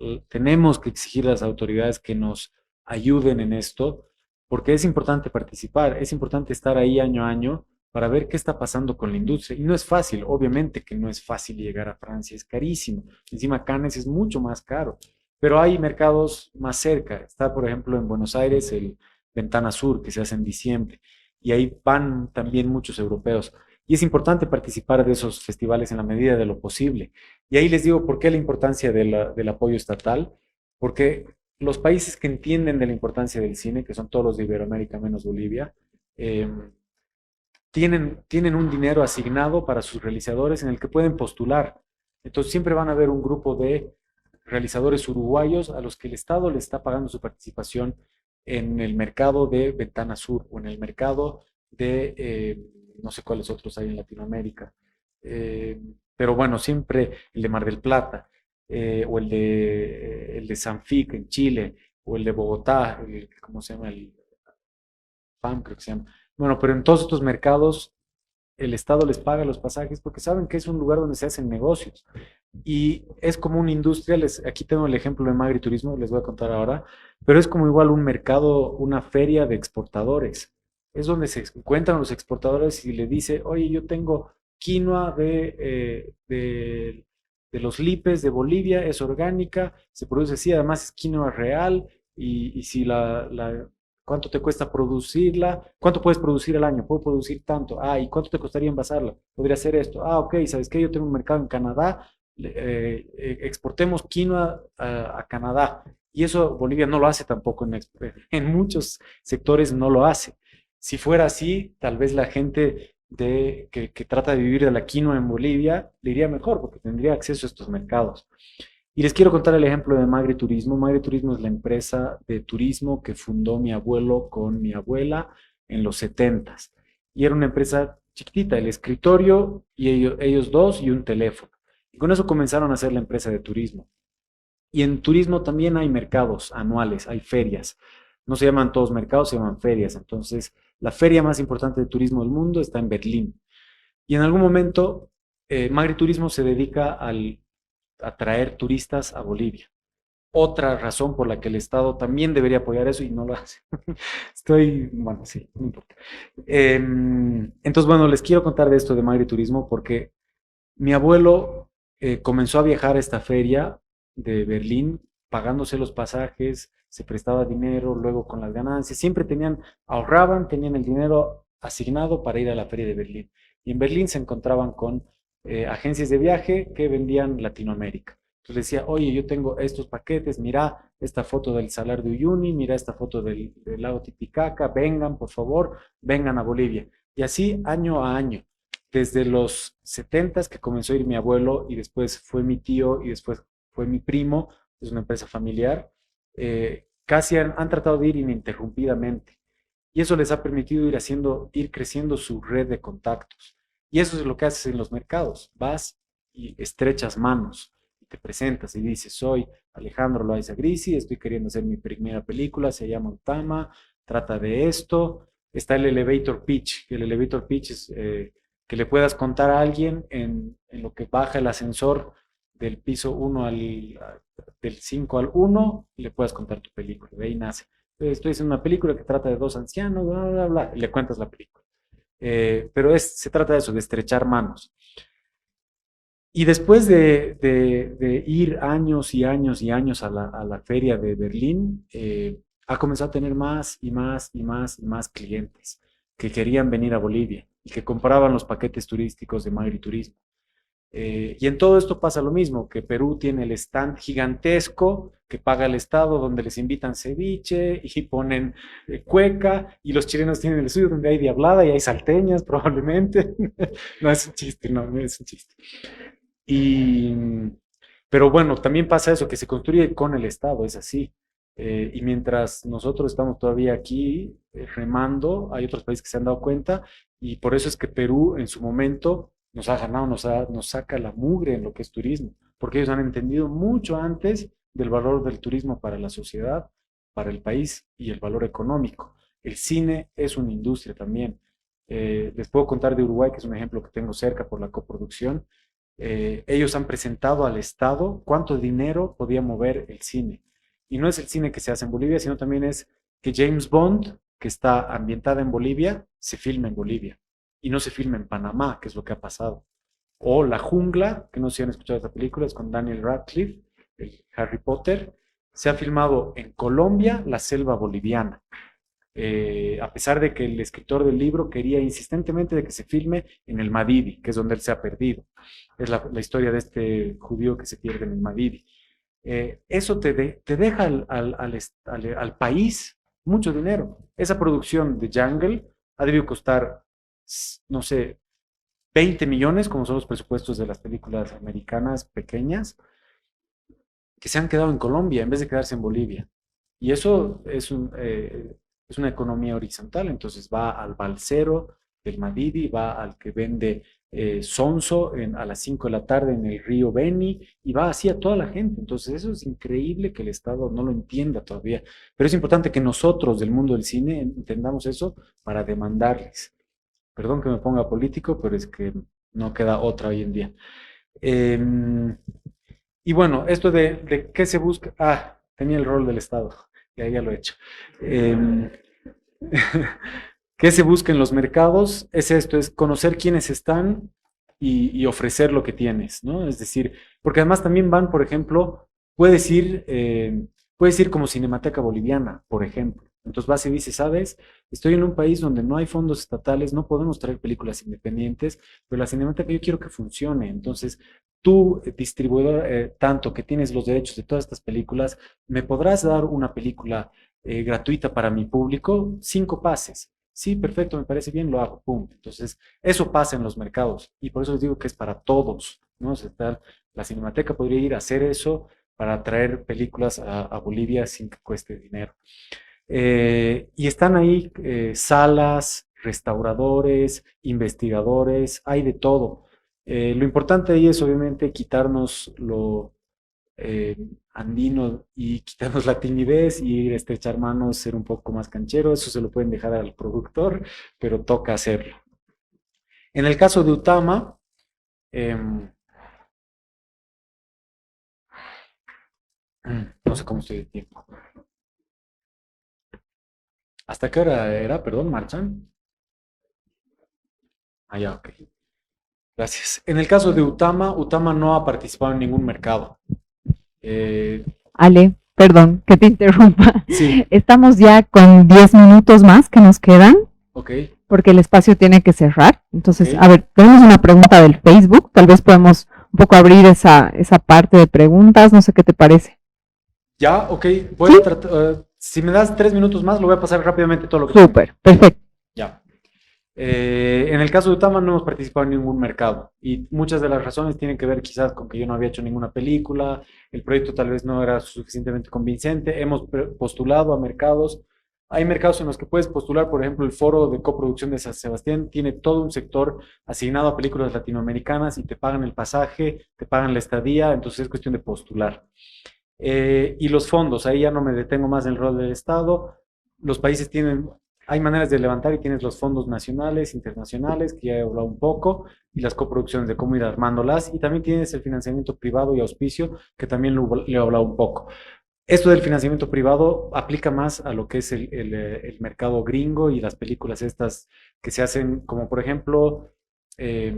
las autoridades que nos ayuden en esto, porque es importante participar, es importante estar ahí año a año para ver qué está pasando con la industria. Y no es fácil, obviamente que no es fácil llegar a Francia, es carísimo. Encima Cannes es mucho más caro, pero hay mercados más cerca. Está, por ejemplo, en Buenos Aires el Ventana Sur, que se hace en diciembre, y ahí van también muchos europeos. Y es importante participar de esos festivales en la medida de lo posible. Y ahí les digo por qué la importancia del apoyo estatal, porque los países que entienden de la importancia del cine, que son todos los de Iberoamérica menos Bolivia, eh, tienen un dinero asignado para sus realizadores en el que pueden postular. Entonces siempre van a haber un grupo de realizadores uruguayos a los que el Estado le está pagando su participación en el mercado de Ventana Sur o en el mercado de no sé cuáles otros hay en Latinoamérica. Pero bueno, siempre el de Mar del Plata, o el de Sanfic en Chile, o el de Bogotá, ¿cómo se llama? El PAM, creo que se llama. Bueno, pero en todos estos mercados el Estado les paga los pasajes porque saben que es un lugar donde se hacen negocios. Y es como una industria, aquí tengo el ejemplo de Magri Turismo, les voy a contar ahora, pero es como igual un mercado, una feria de exportadores. Es donde se encuentran los exportadores y le dice, oye, yo tengo quinoa de los Lipes de Bolivia, es orgánica, se produce así, además es quinoa real, y si ¿cuánto te cuesta producirla? ¿Cuánto puedes producir al año? Puedo producir tanto. Ah, ¿y cuánto te costaría envasarla? Podría ser esto. Ah, ok, ¿sabes qué? Yo tengo un mercado en Canadá, exportemos quinoa a Canadá. Y eso Bolivia no lo hace tampoco, en muchos sectores no lo hace. Si fuera así, tal vez la gente que trata de vivir de la quinoa en Bolivia le iría mejor porque tendría acceso a estos mercados. Y les quiero contar el ejemplo de Magri Turismo. Magri Turismo es la empresa de turismo que fundó mi abuelo con mi abuela en los 70s. Y era una empresa chiquitita, el escritorio y ellos dos y un teléfono. Y con eso comenzaron a hacer la empresa de turismo. Y en turismo también hay mercados anuales, hay ferias. No se llaman todos mercados, se llaman ferias. Entonces, la feria más importante de turismo del mundo está en Berlín. Y en algún momento, Magri Turismo se dedica a traer turistas a Bolivia. Otra razón por la que el Estado también debería apoyar eso y no lo hace. Bueno, sí, no importa. Entonces, bueno, les quiero contar de esto de Magri Turismo porque mi abuelo comenzó a viajar a esta feria de Berlín pagándose los pasajes, se prestaba dinero, luego con las ganancias, siempre ahorraban, tenían el dinero asignado para ir a la feria de Berlín. Y en Berlín se encontraban con agencias de viaje que vendían Latinoamérica. Entonces decía, oye, yo tengo estos paquetes, mira esta foto del Salar de Uyuni, mira esta foto del lago Titicaca, vengan, por favor, vengan a Bolivia. Y así año a año, desde los 70s que comenzó a ir mi abuelo y después fue mi tío y después fue mi primo, es una empresa familiar, casi han tratado de ir ininterrumpidamente. Y eso les ha permitido ir creciendo su red de contactos. Y eso es lo que haces en los mercados. Vas y estrechas manos y te presentas y dices, soy Alejandro Loaiza Grisi, estoy queriendo hacer mi primera película, se llama Utama, trata de esto. Está el elevator pitch, que el elevator pitch es que le puedas contar a alguien en lo que baja el ascensor del piso 1 del 5 al 1, y le puedas contar tu película. De ahí nace. Estoy haciendo una película que trata de dos ancianos, bla, bla, bla, y le cuentas la película. Pero se trata de eso, de estrechar manos. Y después de ir años y años y años a la feria de Berlín, ha comenzado a tener más y más y más y más clientes que querían venir a Bolivia y que compraban los paquetes turísticos de Magri Turismo. Y en todo esto pasa lo mismo, que Perú tiene el stand gigantesco que paga el Estado, donde les invitan ceviche y ponen cueca, y los chilenos tienen el suyo donde hay diablada y hay salteñas probablemente. No es un chiste, no es un chiste. Y, pero bueno, también pasa eso, que se construye con el Estado, es así. Y mientras nosotros estamos todavía aquí remando, hay otros países que se han dado cuenta, y por eso es que Perú en su momento nos ha ganado, nos saca la mugre en lo que es turismo, porque ellos han entendido mucho antes del valor del turismo para la sociedad, para el país y el valor económico. El cine es una industria también. Les puedo contar de Uruguay, que es un ejemplo que tengo cerca por la coproducción. Ellos han presentado al Estado cuánto dinero podía mover el cine. Y no es el cine que se hace en Bolivia, sino también es que James Bond, que está ambientada en Bolivia, se filma en Bolivia y no se filma en Panamá, que es lo que ha pasado. O La Jungla, que no sé si han escuchado esta película, es con Daniel Radcliffe, el Harry Potter, se ha filmado en Colombia, la selva boliviana. A pesar de que el escritor del libro quería insistentemente de que se filme en el Madidi, que es donde él se ha perdido. Es la historia de este judío que se pierde en el Madidi. Eso te deja al país mucho dinero. Esa producción de Jungle ha debido costar, no sé, 20 millones, como son los presupuestos de las películas americanas pequeñas, que se han quedado en Colombia en vez de quedarse en Bolivia. Y eso es una economía horizontal, entonces va al balsero del Madidi, va al que vende sonso a las 5 de la tarde en el río Beni, y va así a toda la gente. Entonces eso es increíble que el Estado no lo entienda todavía, pero es importante que nosotros del mundo del cine entendamos eso para demandarles. Perdón que me ponga político, pero es que no queda otra hoy en día. Em, y bueno, esto de qué se busca. Ah, tenía el rol del Estado, y ahí ya lo he hecho. Em, ¿Qué se busca en los mercados? Es esto, es conocer quiénes están y ofrecer lo que tienes, ¿no? Es decir, porque además también van, por ejemplo, puedes ir como Cinemateca Boliviana, por ejemplo. Entonces vas y dices, ¿sabes? Estoy en un país donde no hay fondos estatales, no podemos traer películas independientes, pero la Cinemateca yo quiero que funcione. Entonces, tú, distribuidor, tanto que tienes los derechos de todas estas películas, ¿me podrás dar una película gratuita para mi público? 5 pases. Sí, perfecto, me parece bien, lo hago, pum. Entonces, eso pasa en los mercados y por eso les digo que es para todos, ¿no? O sea, la Cinemateca podría ir a hacer eso para traer películas a Bolivia sin que cueste dinero. Y están ahí salas, restauradores, investigadores, hay de todo. Lo importante ahí es obviamente quitarnos lo eh, andino y quitarnos la timidez y ir a estrechar manos, ser un poco más canchero. Eso se lo pueden dejar al productor, pero toca hacerlo. En el caso de Utama, em, no sé cómo estoy de tiempo. ¿Hasta qué hora era? Perdón, marchan. Ah, ya, ok. Gracias. En el caso de Utama, Utama no ha participado en ningún mercado. Eh, Ale, perdón que te interrumpa. sí, Estamos ya con 10 minutos más que nos quedan ok, porque el espacio tiene que cerrar. Entonces, ok. a ver, tenemos una pregunta del Facebook. Tal vez podemos un poco abrir esa parte de preguntas. No sé qué te parece. Ya, ok. Voy Sí, a tratar. Si me das 3 minutos más, lo voy a pasar rápidamente todo lo que tengo. súper, perfecto. Ya. En el caso de Utama no hemos participado en ningún mercado y muchas de las razones tienen que ver quizás con que yo no había hecho ninguna película, el proyecto tal vez no era suficientemente convincente, hemos postulado a mercados. Hay mercados en los que puedes postular, por ejemplo, el Foro de Coproducción de San Sebastián tiene todo un sector asignado a películas latinoamericanas y te pagan el pasaje, te pagan la estadía, entonces es cuestión de postular. Y los fondos, ahí ya no me detengo más en el rol del Estado. Los países tienen, hay maneras de levantar y tienes los fondos nacionales, internacionales, que ya he hablado un poco, y las coproducciones de cómo ir armándolas. Y también tienes el financiamiento privado y auspicio, que también le he hablado un poco. Esto del financiamiento privado aplica más a lo que es el mercado gringo y las películas estas que se hacen, como por ejemplo, eh,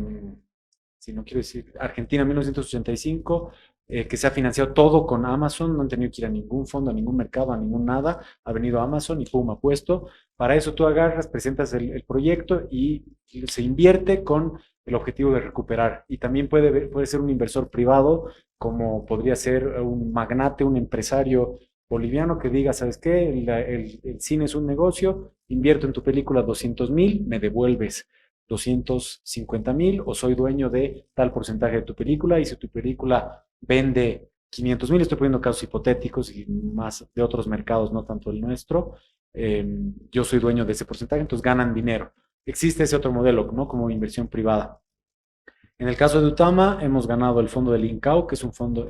si no quiero decir, Argentina 1985, que se ha financiado todo con Amazon, no han tenido que ir a ningún fondo, a ningún mercado, a ningún nada, ha venido Amazon y pum, ha puesto. Para eso tú agarras, presentas el proyecto y se invierte con el objetivo de recuperar. Y también puede ser un inversor privado, como podría ser un magnate, un empresario boliviano que diga, ¿sabes qué? El cine es un negocio, invierto en tu película 200.000, me devuelves 250.000 o soy dueño de tal porcentaje de tu película y si tu película vende 500.000, estoy poniendo casos hipotéticos y más de otros mercados, no tanto el nuestro, yo soy dueño de ese porcentaje, entonces ganan dinero. Existe ese otro modelo, ¿no? Como inversión privada. En el caso de Utama, hemos ganado el fondo del INCAO, que es un fondo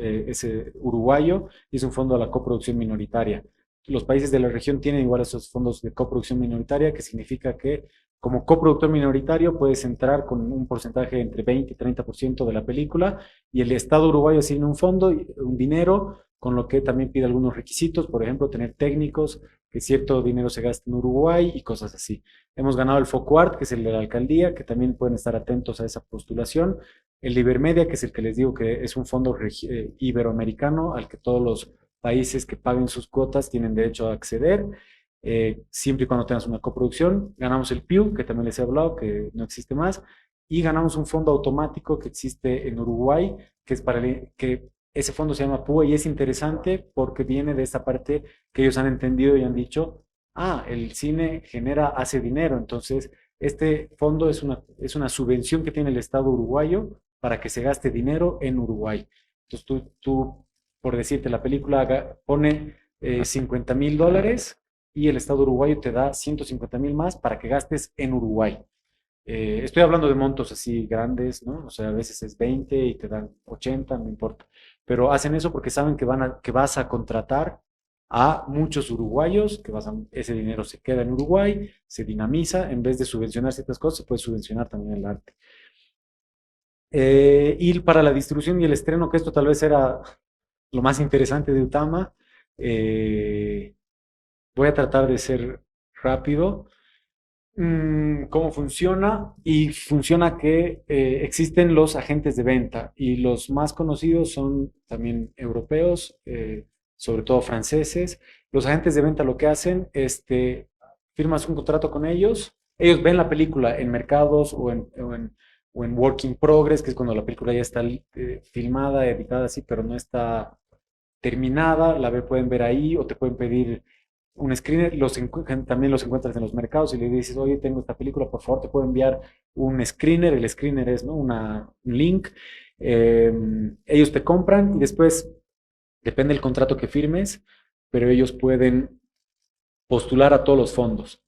uruguayo, y es un fondo de la coproducción minoritaria. Los países de la región tienen igual esos fondos de coproducción minoritaria, que significa que como coproductor minoritario puedes entrar con un porcentaje entre 20 y 30% de la película, y el Estado uruguayo asigna un fondo, un dinero, con lo que también pide algunos requisitos, por ejemplo, tener técnicos, que cierto dinero se gaste en Uruguay y cosas así. Hemos ganado el FOCUART, que es el de la alcaldía, que también pueden estar atentos a esa postulación. El de Ibermedia, que es el que les digo que es un fondo iberoamericano al que todos los países que paguen sus cuotas tienen derecho a acceder, siempre y cuando tengas una coproducción. Ganamos el PIU, que también les he hablado, que no existe más, y ganamos un fondo automático que existe en Uruguay, que es para que ese fondo se llama PUA y es interesante porque viene de esta parte que ellos han entendido y han dicho, el cine hace dinero, entonces este fondo es una subvención que tiene el Estado uruguayo para que se gaste dinero en Uruguay. Entonces tú por decirte, la película pone $50.000 y el Estado uruguayo te da 150.000 más para que gastes en Uruguay. Estoy hablando de montos así grandes, ¿no? O sea, a veces es 20 y te dan 80, no importa. Pero hacen eso porque saben que vas a contratar a muchos uruguayos, ese dinero se queda en Uruguay, se dinamiza, en vez de subvencionar ciertas cosas, se puede subvencionar también el arte. Y para la distribución y el estreno, que esto tal vez era lo más interesante de Utama, voy a tratar de ser rápido. ¿Cómo funciona? Y funciona que existen los agentes de venta y los más conocidos son también europeos, sobre todo franceses. Los agentes de venta lo que hacen es firmas un contrato con ellos ven la película en mercados o en work in progress, que es cuando la película ya está filmada, editada así, pero no está terminada, pueden ver ahí o te pueden pedir un screener, también los encuentras en los mercados y le dices, oye, tengo esta película, por favor, te puedo enviar un screener, el screener es, ¿no? un link, ellos te compran y después, depende del contrato que firmes, pero ellos pueden postular a todos los fondos,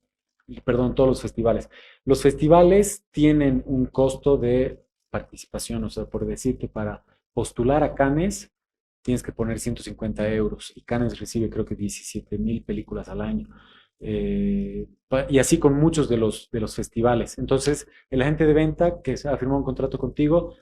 perdón, todos los festivales. Los festivales tienen un costo de participación, o sea, por decirte, para postular a Cannes, tienes que poner 150 euros y Cannes recibe creo que 17.000 películas al año. Y así con muchos de los festivales. Entonces, el agente de venta que ha firmado un contrato contigo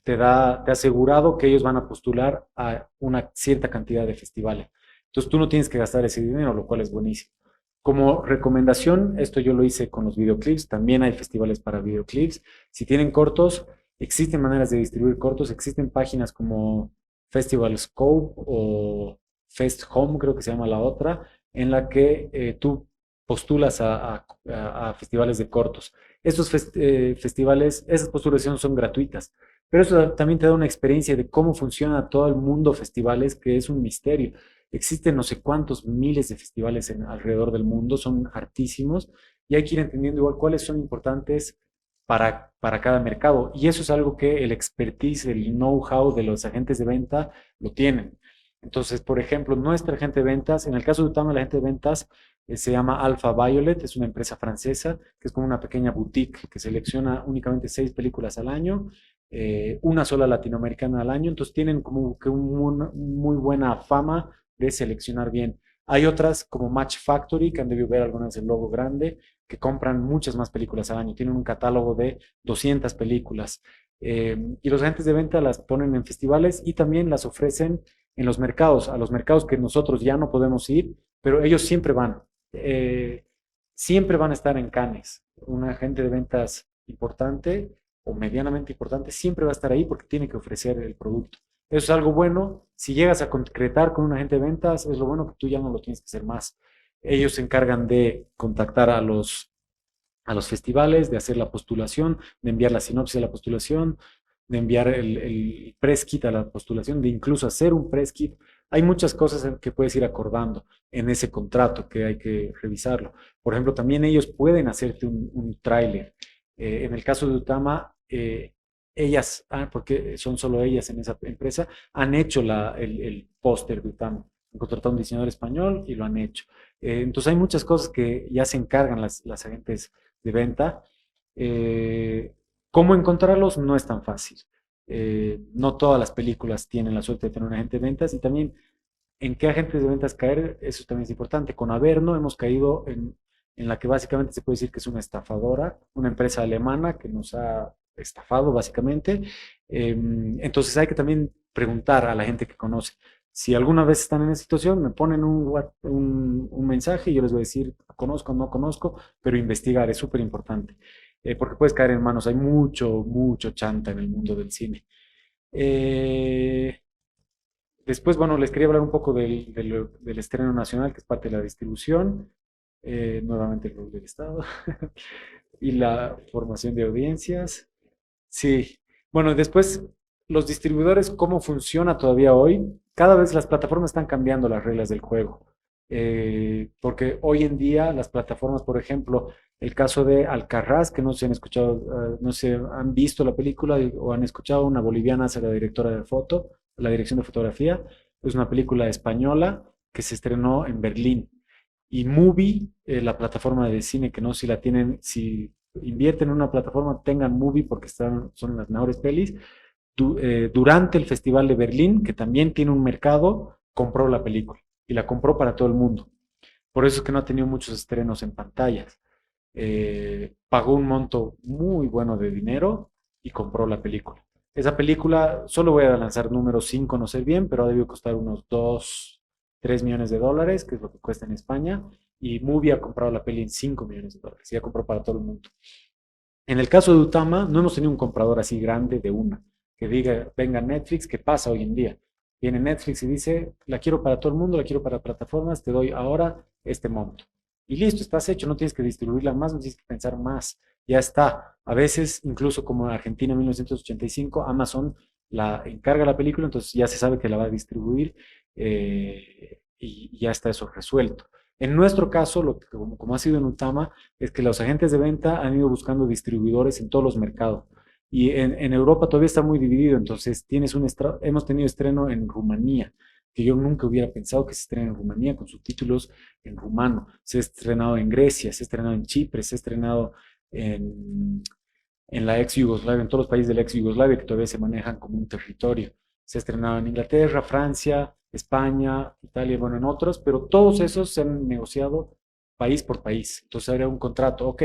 te ha asegurado que ellos van a postular a una cierta cantidad de festivales. Entonces, tú no tienes que gastar ese dinero, lo cual es buenísimo. Como recomendación, esto yo lo hice con los videoclips, también hay festivales para videoclips. Si tienen cortos, existen maneras de distribuir cortos, existen páginas como Festival Scope o Fest Home, creo que se llama la otra, en la que tú postulas a festivales de cortos. Estos festivales, esas postulaciones son gratuitas, pero eso también te da una experiencia de cómo funciona todo el mundo festivales, que es un misterio. Existen no sé cuántos miles de festivales alrededor del mundo, son hartísimos, y hay que ir entendiendo igual cuáles son importantes para cada mercado. Y eso es algo que el expertise, el know-how de los agentes de venta lo tienen. Entonces, por ejemplo, nuestra agente de ventas, en el caso de Utama, la agente de ventas se llama Alpha Violet, es una empresa francesa que es como una pequeña boutique que selecciona únicamente 6 películas al año, una sola latinoamericana al año, entonces tienen como que una muy buena fama de seleccionar bien. Hay otras como Match Factory, que han debido ver alguna vez el logo grande, que compran muchas más películas al año, tienen un catálogo de 200 películas. Y los agentes de venta las ponen en festivales y también las ofrecen en los mercados, a los mercados que nosotros ya no podemos ir, pero ellos siempre van. Siempre van a estar en Cannes. Un agente de ventas importante o medianamente importante siempre va a estar ahí porque tiene que ofrecer el producto. Eso es algo bueno. Si llegas a concretar con un agente de ventas, es lo bueno que tú ya no lo tienes que hacer más. Ellos se encargan de contactar a los a los festivales, de hacer la postulación, de enviar la sinopsis a la postulación, de enviar el press kit a la postulación, de incluso hacer un press kit. Hay muchas cosas que puedes ir acordando en ese contrato que hay que revisarlo. Por ejemplo, también ellos pueden hacerte un tráiler. En el caso de Utama, ellas, porque son solo ellas en esa empresa, han hecho el póster de Utama. Han contratado a un diseñador español y lo han hecho. Entonces hay muchas cosas que ya se encargan las agentes de venta. Eh, ¿Cómo encontrarlos? No es tan fácil. No todas las películas tienen la suerte de tener un agente de ventas y también en qué agentes de ventas caer, eso también es importante. Con Averno hemos caído en la que básicamente se puede decir que es una estafadora, una empresa alemana que nos ha estafado básicamente. Entonces hay que también preguntar a la gente que conoce. Si alguna vez están en esa situación, me ponen un mensaje y yo les voy a decir, conozco, no conozco, pero investigar es súper importante, porque puedes caer en manos. Hay mucho chanta en el mundo del cine. Eh, Después, bueno, les quería hablar un poco del estreno nacional, que es parte de la distribución, nuevamente el rol del Estado, y la formación de audiencias. Sí, bueno, después los distribuidores, ¿cómo funciona todavía hoy? Cada vez las plataformas están cambiando las reglas del juego. Porque hoy en día las plataformas, por ejemplo, el caso de Alcarrás, que no se han escuchado, no se han visto la película o han escuchado, una boliviana hace la directora de foto, la dirección de fotografía, es una película española que se estrenó en Berlín. Y Movie, la plataforma de cine que no si la tienen, si invierten en una plataforma, tengan Movie porque son las mejores pelis. Durante el Festival de Berlín, que también tiene un mercado, compró la película y la compró para todo el mundo. Por eso es que no ha tenido muchos estrenos en pantallas. Pagó un monto muy bueno de dinero y compró la película. Esa película, solo voy a lanzar números sin conocer bien, pero ha debido costar unos 2 3 millones de dólares, que es lo que cuesta en España, y Movie ha comprado la peli en 5 millones de dólares y ya compró para todo el mundo. En el caso de Utama, no hemos tenido un comprador así grande de una, que diga, venga Netflix, ¿qué pasa hoy en día? Viene Netflix y dice, la quiero para todo el mundo, la quiero para plataformas, te doy ahora este monto. Y listo, estás hecho, no tienes que distribuirla más, no tienes que pensar más, ya está. A veces, incluso como en Argentina en 1985, Amazon la encarga la película, entonces ya se sabe que la va a distribuir y ya está eso resuelto. En nuestro caso, como ha sido en Utama, es que los agentes de venta han ido buscando distribuidores en todos los mercados. Y en Europa todavía está muy dividido, entonces hemos tenido estreno en Rumanía, que yo nunca hubiera pensado que se estrena en Rumanía con subtítulos en rumano. Se ha estrenado en Grecia, se ha estrenado en Chipre, se ha estrenado en, en la ex Yugoslavia, en todos los países de la ex Yugoslavia que todavía se manejan como un territorio. Se ha estrenado en Inglaterra, Francia, España, Italia, bueno, en otros, pero todos esos se han negociado país por país. Entonces habría un contrato, ok,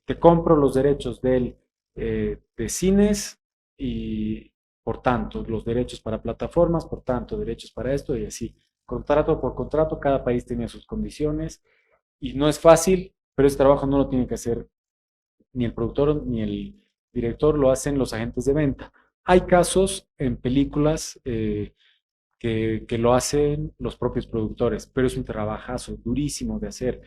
te compro los derechos de cines y por tanto, los derechos para plataformas, por tanto, derechos para esto y así. Contrato por contrato, cada país tiene sus condiciones y no es fácil, pero ese trabajo no lo tiene que hacer ni el productor ni el director, lo hacen los agentes de venta. Hay casos en películas que lo hacen los propios productores, pero es un trabajazo durísimo de hacer.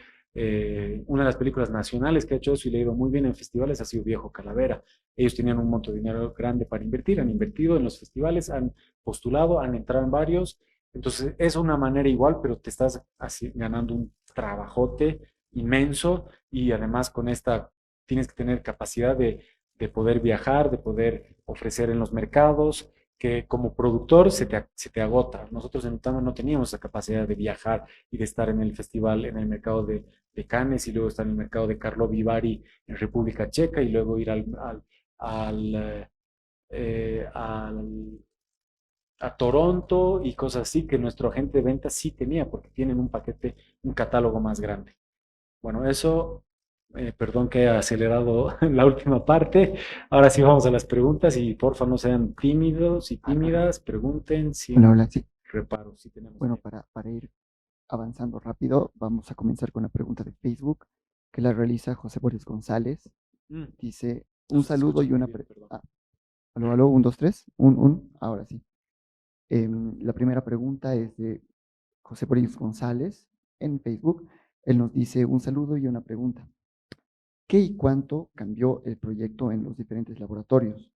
Una de las películas nacionales que ha hecho eso y le ha ido muy bien en festivales ha sido Viejo Calavera. Ellos tenían un monto de dinero grande para invertir, han invertido en los festivales, han postulado, han entrado en varios. Entonces es una manera igual, pero te estás ganando un trabajote inmenso y además con esta tienes que tener capacidad de poder viajar, de poder ofrecer en los mercados, que como productor se te agota. Nosotros en Utama no teníamos esa capacidad de viajar y de estar en el festival, en el mercado de Cannes y luego estar en el mercado de Karlovy Vary en República Checa y luego ir al, al- a Toronto y cosas así que nuestro agente de ventas sí tenía porque tienen un paquete, un catálogo más grande. Bueno, eso, perdón que haya acelerado la última parte. Ahora sí vamos a las preguntas y porfa no sean tímidos y tímidas, pregunten Hola, sin hola, sí. reparos, si tenemos Bueno, tiempo. para ir avanzando rápido, vamos a comenzar con la pregunta de Facebook que la realiza José Boris González. Dice, No un se te saludo escucha y muy una... bien, perdón. aló, aló, un, dos, tres, ahora sí. La primera pregunta es de José Boris González en Facebook. Él nos dice un saludo y una pregunta. ¿Qué y cuánto cambió el proyecto en los diferentes laboratorios?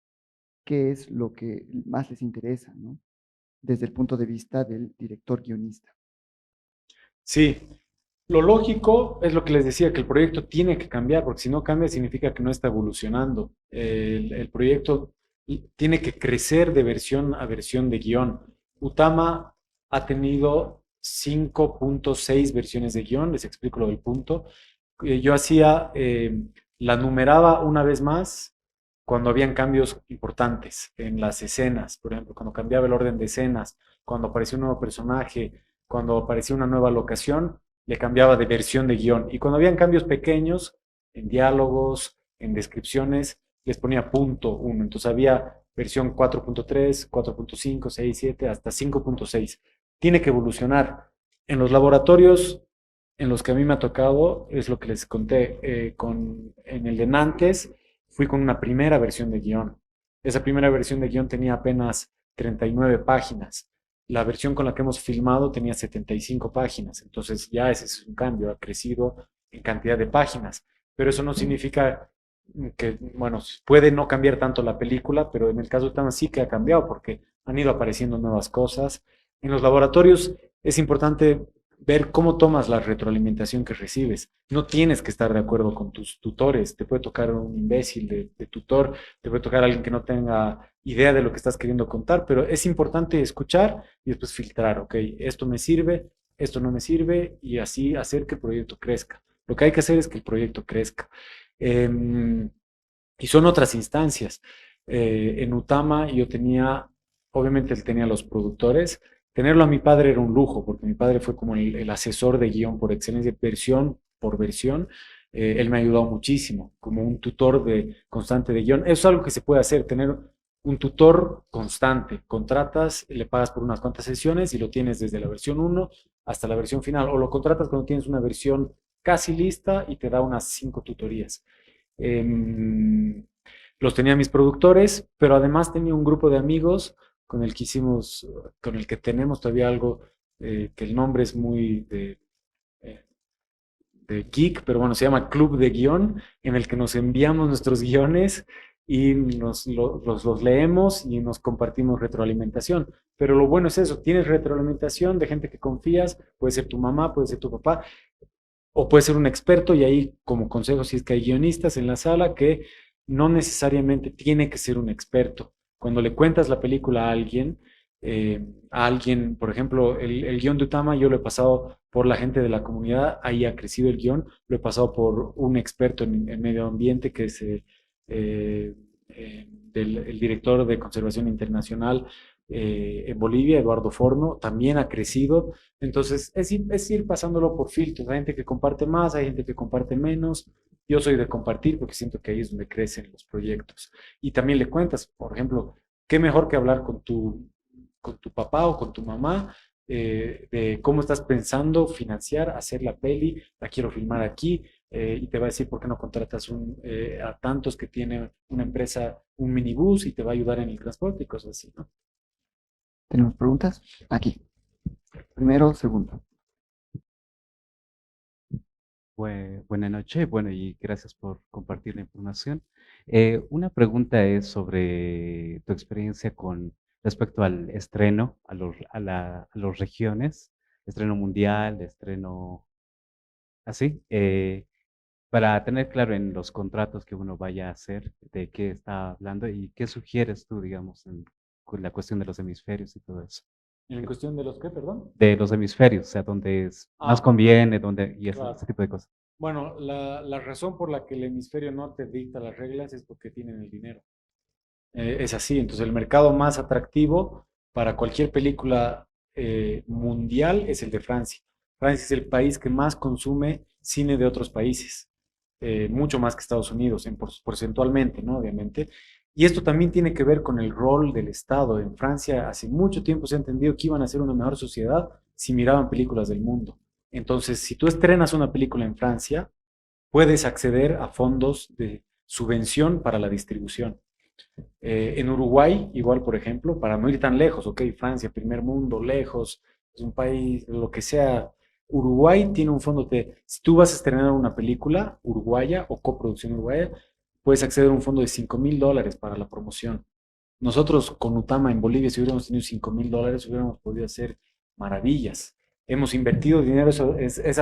¿Qué es lo que más les interesa, ¿no? Desde el punto de vista del director guionista. Sí, lo lógico es lo que les decía, que el proyecto tiene que cambiar, porque si no cambia significa que no está evolucionando. El proyecto tiene que crecer de versión a versión de guión. Utama ha tenido 5.6 versiones de guión, les explico lo del punto. Yo hacía, la numeraba una vez más cuando habían cambios importantes en las escenas, por ejemplo, cuando cambiaba el orden de escenas, cuando aparecía un nuevo personaje, cuando aparecía una nueva locación, le cambiaba de versión de guión. Y cuando habían cambios pequeños, en diálogos, en descripciones, les ponía punto uno. Entonces había versión 4.3, 4.5, 6, 7, hasta 5.6. Tiene que evolucionar. En los laboratorios en los que a mí me ha tocado, es lo que les conté, en el de Nantes, fui con una primera versión de guión. Esa primera versión de guión tenía apenas 39 páginas. La versión con la que hemos filmado tenía 75 páginas. Entonces ya ese es un cambio, ha crecido en cantidad de páginas. Pero eso no significa que, bueno, puede no cambiar tanto la película, pero en el caso de Tama sí que ha cambiado porque han ido apareciendo nuevas cosas. En los laboratorios es importante ver cómo tomas la retroalimentación que recibes. No tienes que estar de acuerdo con tus tutores. Te puede tocar un imbécil de tutor, te puede tocar alguien que no tenga idea de lo que estás queriendo contar, pero es importante escuchar y después filtrar, ok, esto me sirve, esto no me sirve, y así hacer que el proyecto crezca. Lo que hay que hacer es que el proyecto crezca. Y son otras instancias. En Utama yo tenía, obviamente él tenía los productores. Tenerlo a mi padre era un lujo, porque mi padre fue como el asesor de guión por excelencia, versión por versión. Él me ha ayudado muchísimo, como un tutor constante de guión. Eso es algo que se puede hacer, tener un tutor constante. Contratas, le pagas por unas cuantas sesiones y lo tienes desde la versión uno hasta la versión final. O lo contratas cuando tienes una versión casi lista y te da unas 5 tutorías. Los tenía mis productores, pero además tenía un grupo de amigos con el que hicimos, con el que tenemos todavía algo, que el nombre es muy eh, de geek, pero bueno, se llama Club de Guión, en el que nos enviamos nuestros guiones y los leemos y nos compartimos retroalimentación. Pero lo bueno es eso, tienes retroalimentación de gente que confías, puede ser tu mamá, puede ser tu papá, o puede ser un experto, y ahí como consejo, si es que hay guionistas en la sala, que no necesariamente tiene que ser un experto. Cuando le cuentas la película a alguien, por ejemplo, el guión de Utama yo lo he pasado por la gente de la comunidad, ahí ha crecido el guión, lo he pasado por un experto en medio ambiente que es el director de Conservación Internacional en Bolivia, Eduardo Forno, también ha crecido. Entonces, es ir pasándolo por filtros. Hay gente que comparte más, hay gente que comparte menos. Yo soy de compartir porque siento que ahí es donde crecen los proyectos. Y también le cuentas, por ejemplo, qué mejor que hablar con tu papá o con tu mamá, de cómo estás pensando financiar, hacer la peli, la quiero filmar aquí, y te va a decir por qué no contratas a tantos que tiene una empresa, un minibús, y te va a ayudar en el transporte y cosas así, ¿no? ¿Tenemos preguntas? Aquí. Primero, segundo. Buenas noches, bueno, y gracias por compartir la información. Una pregunta es sobre tu experiencia con respecto al estreno, a los regiones, estreno mundial, estreno así, para tener claro en los contratos que uno vaya a hacer de qué está hablando y qué sugieres tú, digamos, con la cuestión de los hemisferios y todo eso. En cuestión de los qué, perdón. De los hemisferios, o sea, donde más conviene, donde, y Claro. ese tipo de cosas. Bueno, la razón por la que el hemisferio norte dicta las reglas es porque tienen el dinero. Es así, entonces el mercado más atractivo para cualquier película mundial es el de Francia. Francia es el país que más consume cine de otros países, mucho más que Estados Unidos, porcentualmente, ¿no? Obviamente. Y esto también tiene que ver con el rol del Estado. En Francia hace mucho tiempo se ha entendido que iban a ser una mejor sociedad si miraban películas del mundo. Entonces, si tú estrenas una película en Francia, puedes acceder a fondos de subvención para la distribución. En Uruguay, igual, por ejemplo, para no ir tan lejos, ok, Francia, primer mundo, lejos, es un país, lo que sea, Uruguay tiene un fondo si tú vas a estrenar una película uruguaya o coproducción uruguaya, puedes acceder a un fondo de $5,000 para la promoción. Nosotros con Utama en Bolivia, si hubiéramos tenido $5,000, hubiéramos podido hacer maravillas. Hemos invertido dinero,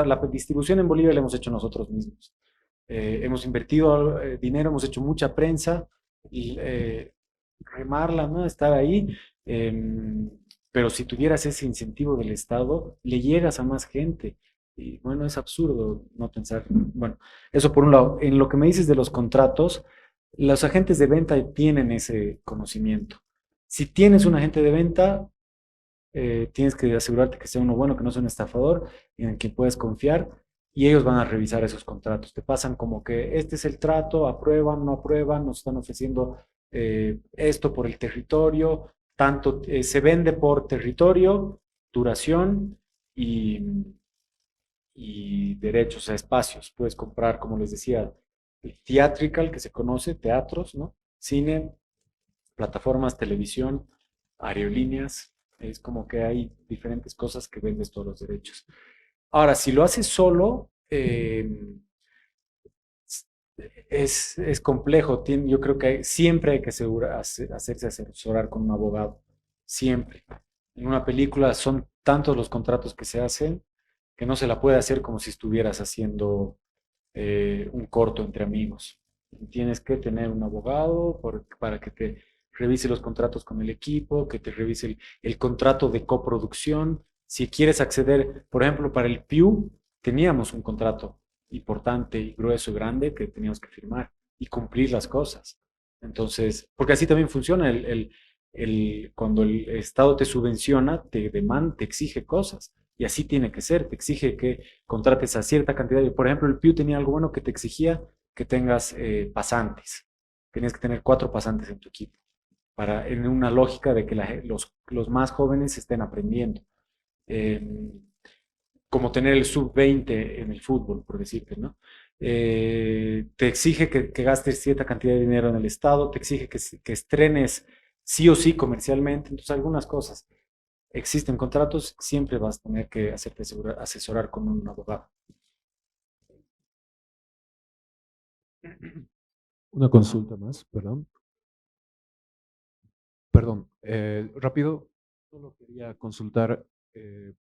la distribución en Bolivia la hemos hecho nosotros mismos. Hemos invertido dinero, hemos hecho mucha prensa, y, remarla, ¿no? Estar ahí. Pero si tuvieras ese incentivo del Estado, le llegas a más gente. Y bueno, es absurdo no pensar. Bueno, eso por un lado. En lo que me dices de los contratos, los agentes de venta tienen ese conocimiento. Si tienes un agente de venta, tienes que asegurarte que sea uno bueno, que no sea un estafador, en el que puedes confiar, y ellos van a revisar esos contratos. Te pasan como que este es el trato, aprueban, no aprueban, nos están ofreciendo esto por el territorio, tanto se vende por territorio, duración y, y derechos a espacios. Puedes comprar, como les decía, el theatrical, que se conoce, teatros, ¿no? Cine, plataformas, televisión, aerolíneas. Es como que hay diferentes cosas que vendes todos los derechos. Ahora, si lo haces solo, es complejo. Yo creo que siempre hay que hacerse asesorar con un abogado. Siempre. En una película son tantos los contratos que se hacen que no se la puede hacer como si estuvieras haciendo un corto entre amigos. Tienes que tener un abogado para que te revise los contratos con el equipo, que te revise el contrato de coproducción. Si quieres acceder, por ejemplo, para el PIU, teníamos un contrato importante y grueso y grande que teníamos que firmar y cumplir las cosas. Entonces, porque así también funciona cuando el Estado te subvenciona, te demanda, te exige cosas. Y así tiene que ser, te exige que contrates a cierta cantidad. Por ejemplo, el PIU tenía algo bueno que te exigía que tengas pasantes. Tenías que tener 4 pasantes en tu equipo, en una lógica de que los más jóvenes estén aprendiendo. Como tener el sub-20 en el fútbol, por decirte, ¿no? Te exige que gastes cierta cantidad de dinero en el Estado, te exige que estrenes sí o sí comercialmente, entonces algunas cosas. Existen contratos, siempre vas a tener que hacerte asesorar con un abogado. Una consulta más, perdón. Perdón, rápido, solo quería consultar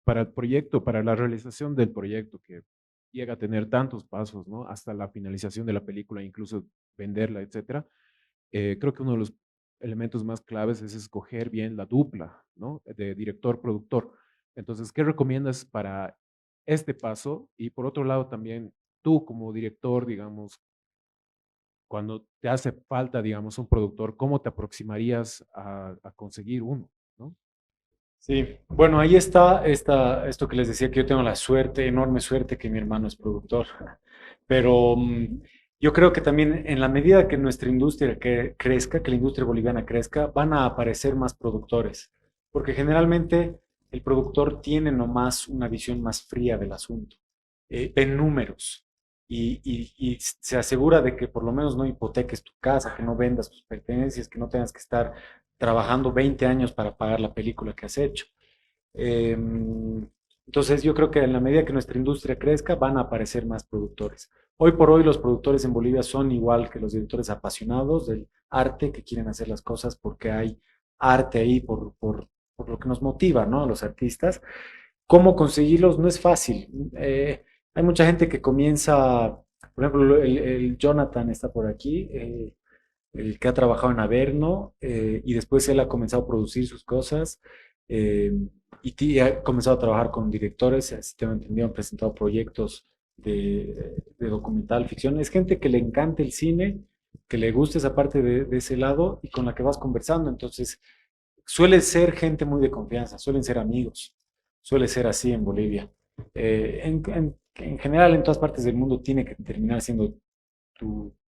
para el proyecto, para la realización del proyecto que llega a tener tantos pasos, ¿no? Hasta la finalización de la película, incluso venderla, etcétera. Creo que uno de los elementos más claves es escoger bien la dupla, ¿no? De director-productor. Entonces, ¿qué recomiendas para este paso? Y por otro lado también, tú como director, digamos, cuando te hace falta, digamos, un productor, ¿cómo te aproximarías a conseguir uno, ¿no? Sí, bueno, ahí está esto que les decía, que yo tengo la suerte, enorme suerte, que mi hermano es productor. Pero yo creo que también en la medida que nuestra industria crezca, que la industria boliviana crezca, van a aparecer más productores, porque generalmente el productor tiene nomás una visión más fría del asunto. Ven números y se asegura de que por lo menos no hipoteques tu casa, que no vendas tus pertenencias, que no tengas que estar trabajando 20 años para pagar la película que has hecho. Entonces yo creo que en la medida que nuestra industria crezca, van a aparecer más productores. Hoy por hoy los productores en Bolivia son igual que los directores apasionados del arte, que quieren hacer las cosas porque hay arte ahí por lo que nos motiva, ¿no? A los artistas. ¿Cómo conseguirlos? No es fácil. Hay mucha gente que comienza, por ejemplo, el Jonathan está por aquí, el que ha trabajado en Averno, y después él ha comenzado a producir sus cosas, eh, y ha comenzado a trabajar con directores, así tengo entendido, han presentado proyectos de documental, ficción. Es gente que le encanta el cine, que le gusta esa parte de ese lado y con la que vas conversando. Entonces, suele ser gente muy de confianza, suelen ser amigos, suele ser así en Bolivia. En general, en todas partes del mundo tiene que terminar siendo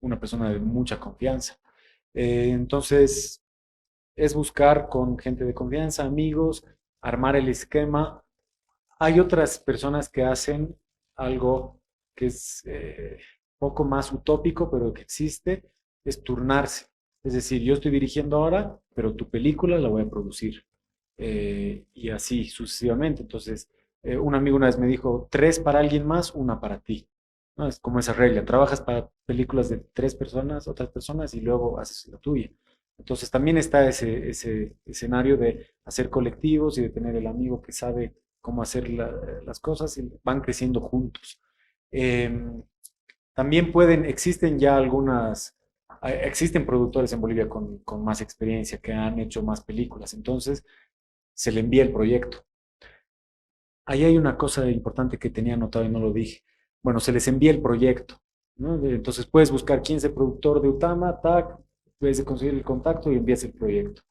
una persona de mucha confianza. Entonces, es buscar con gente de confianza, amigos, armar el esquema. Hay otras personas que hacen algo que es poco más utópico, pero que existe, es turnarse. Es decir, yo estoy dirigiendo ahora, pero tu película la voy a producir. Y así sucesivamente. Entonces, Un amigo una vez me dijo, 3 para alguien más, una para ti. ¿No? Es como esa regla, trabajas para películas de 3 personas, otras personas, y luego haces la tuya. Entonces también está ese escenario de hacer colectivos y de tener el amigo que sabe cómo hacer las cosas y van creciendo juntos. Em, También existen ya existen productores en Bolivia con más experiencia que han hecho más películas, entonces se le envía el proyecto. Ahí hay una cosa importante que tenía anotado y no lo dije. Bueno, se les envía el proyecto, ¿no? Entonces puedes buscar quién es el productor de Utama, tac, puedes conseguir el contacto y envías el proyecto.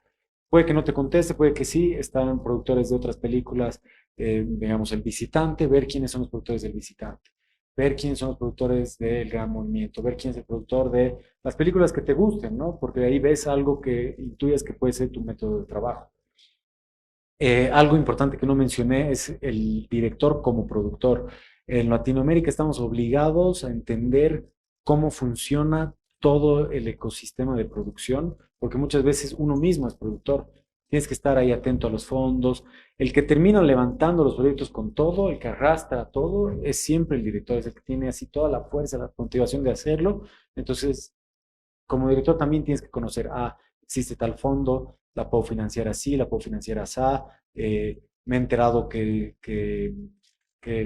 Puede que no te conteste, puede que sí, están productores de otras películas, digamos, El Visitante, ver quiénes son los productores del Visitante, ver quiénes son los productores del Gran Movimiento, ver quién es el productor de las películas que te gusten, ¿no? Porque ahí ves algo que intuyes que puede ser tu método de trabajo. Algo importante que no mencioné es el director como productor. En Latinoamérica estamos obligados a entender cómo funciona todo el ecosistema de producción, porque muchas veces uno mismo es productor. Tienes que estar ahí atento a los fondos. El que termina levantando los proyectos con todo, el que arrastra todo, es siempre el director, es el que tiene así toda la fuerza, la motivación de hacerlo. Entonces, como director también tienes que conocer, existe tal fondo, la puedo financiar así, la puedo financiar así. Me he enterado que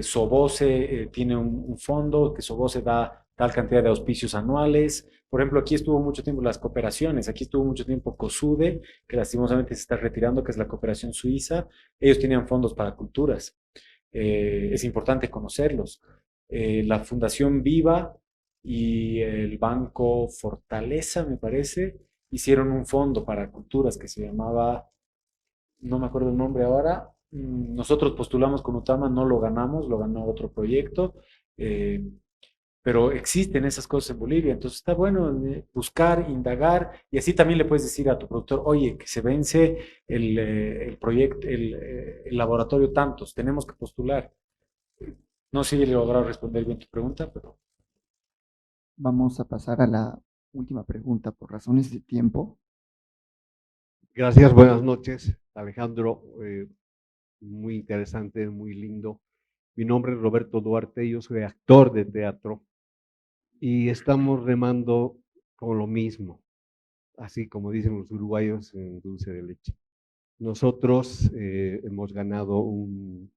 Soboce tiene un fondo, que Soboce da tal cantidad de auspicios anuales. Por ejemplo, aquí estuvo mucho tiempo las cooperaciones, aquí estuvo mucho tiempo COSUDE, que lastimosamente se está retirando, que es la cooperación suiza. Ellos tenían fondos para culturas. Es importante conocerlos. La Fundación Viva y el Banco Fortaleza, me parece, hicieron un fondo para culturas que se llamaba, no me acuerdo el nombre ahora. Nosotros postulamos con Utama, no lo ganamos, lo ganó otro proyecto, eh, pero existen esas cosas en Bolivia, entonces está bueno buscar, indagar, y así también le puedes decir a tu productor, oye, que se vence el proyecto, el laboratorio tantos, tenemos que postular. No sé si he logrado responder bien tu pregunta, pero Vamos a pasar a la última pregunta por razones de tiempo. Gracias, buenas noches, Alejandro. Muy interesante, muy lindo. Mi nombre es Roberto Duarte, yo soy actor de teatro y estamos remando con lo mismo, así como dicen los uruguayos en dulce de leche. Nosotros hemos ganado un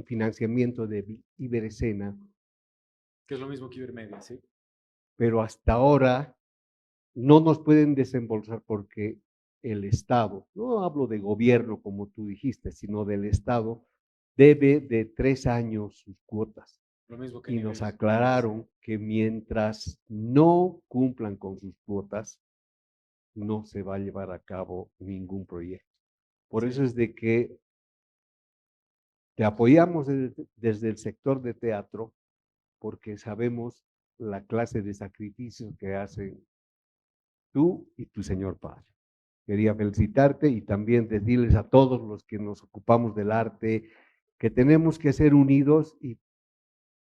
financiamiento de Iberescena, que es lo mismo que Ibermedia, ¿sí? pero hasta ahora no nos pueden desembolsar porque el Estado, no hablo de gobierno como tú dijiste, sino del Estado, debe de 3 años sus cuotas. Lo mismo que Y nos niveles. aclararon que mientras no cumplan con sus cuotas, no se va a llevar a cabo ningún proyecto. Por eso es de que te apoyamos desde el sector de teatro, porque sabemos la clase de sacrificios que hacen tú y tu señor padre. Quería felicitarte y también decirles a todos los que nos ocupamos del arte que tenemos que ser unidos y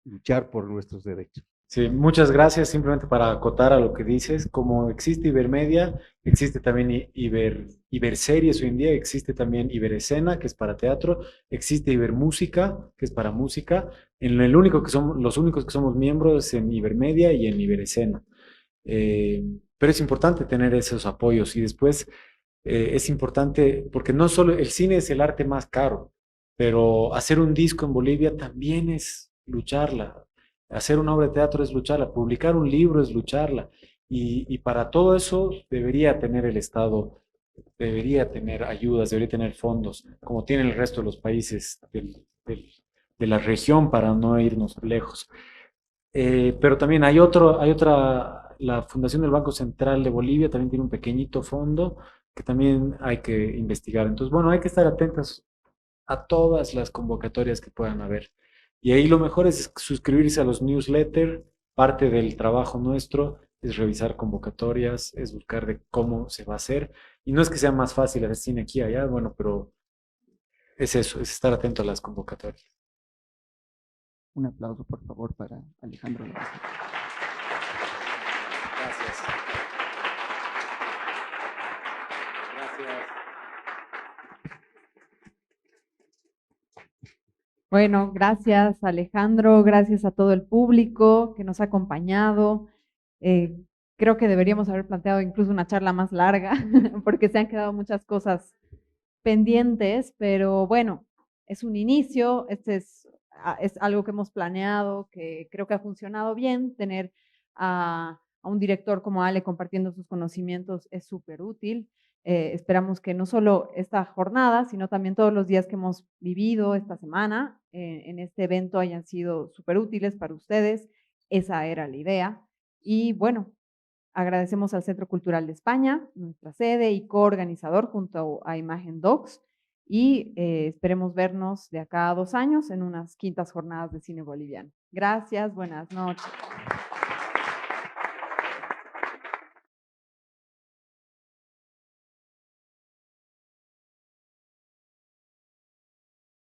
luchar por nuestros derechos. Sí, muchas gracias. Simplemente para acotar a lo que dices, como existe Ibermedia, existe también Iberseries hoy en día, existe también Iberescena, que es para teatro, existe Ibermúsica, que es para música. Los únicos que somos miembros es en Ibermedia y en Iberescena. Pero es importante tener esos apoyos y después es importante, porque no solo el cine es el arte más caro, pero hacer un disco en Bolivia también es lucharla. Hacer una obra de teatro es lucharla, publicar un libro es lucharla. Y para todo eso debería tener el Estado, debería tener ayudas, debería tener fondos, como tienen el resto de los países de la región para no irnos lejos. Pero también hay otra, la Fundación del Banco Central de Bolivia también tiene un pequeñito fondo que también hay que investigar. Entonces, bueno, hay que estar atentos a todas las convocatorias que puedan haber. Y ahí lo mejor es suscribirse a los newsletters. Parte del trabajo nuestro es revisar convocatorias, es buscar de cómo se va a hacer. Y no es que sea más fácil hacer cine aquí y allá, bueno, pero es eso, es estar atento a las convocatorias. Un aplauso, por favor, para Alejandro. Gracias. Gracias. Bueno, gracias Alejandro, gracias a todo el público que nos ha acompañado. Eh, Creo que deberíamos haber planteado incluso una charla más larga, porque se han quedado muchas cosas pendientes, pero bueno, es un inicio, es algo que hemos planeado, que creo que ha funcionado bien. Tener a un director como Ale compartiendo sus conocimientos es súper útil. Esperamos que no solo esta jornada, sino también todos los días que hemos vivido esta semana en este evento hayan sido súper útiles para ustedes. Esa era la idea. Y bueno, agradecemos al Centro Cultural de España, nuestra sede y coorganizador junto a Imagen Docs, y esperemos vernos de acá a 2 años en unas quintas jornadas de cine boliviano. Gracias, buenas noches.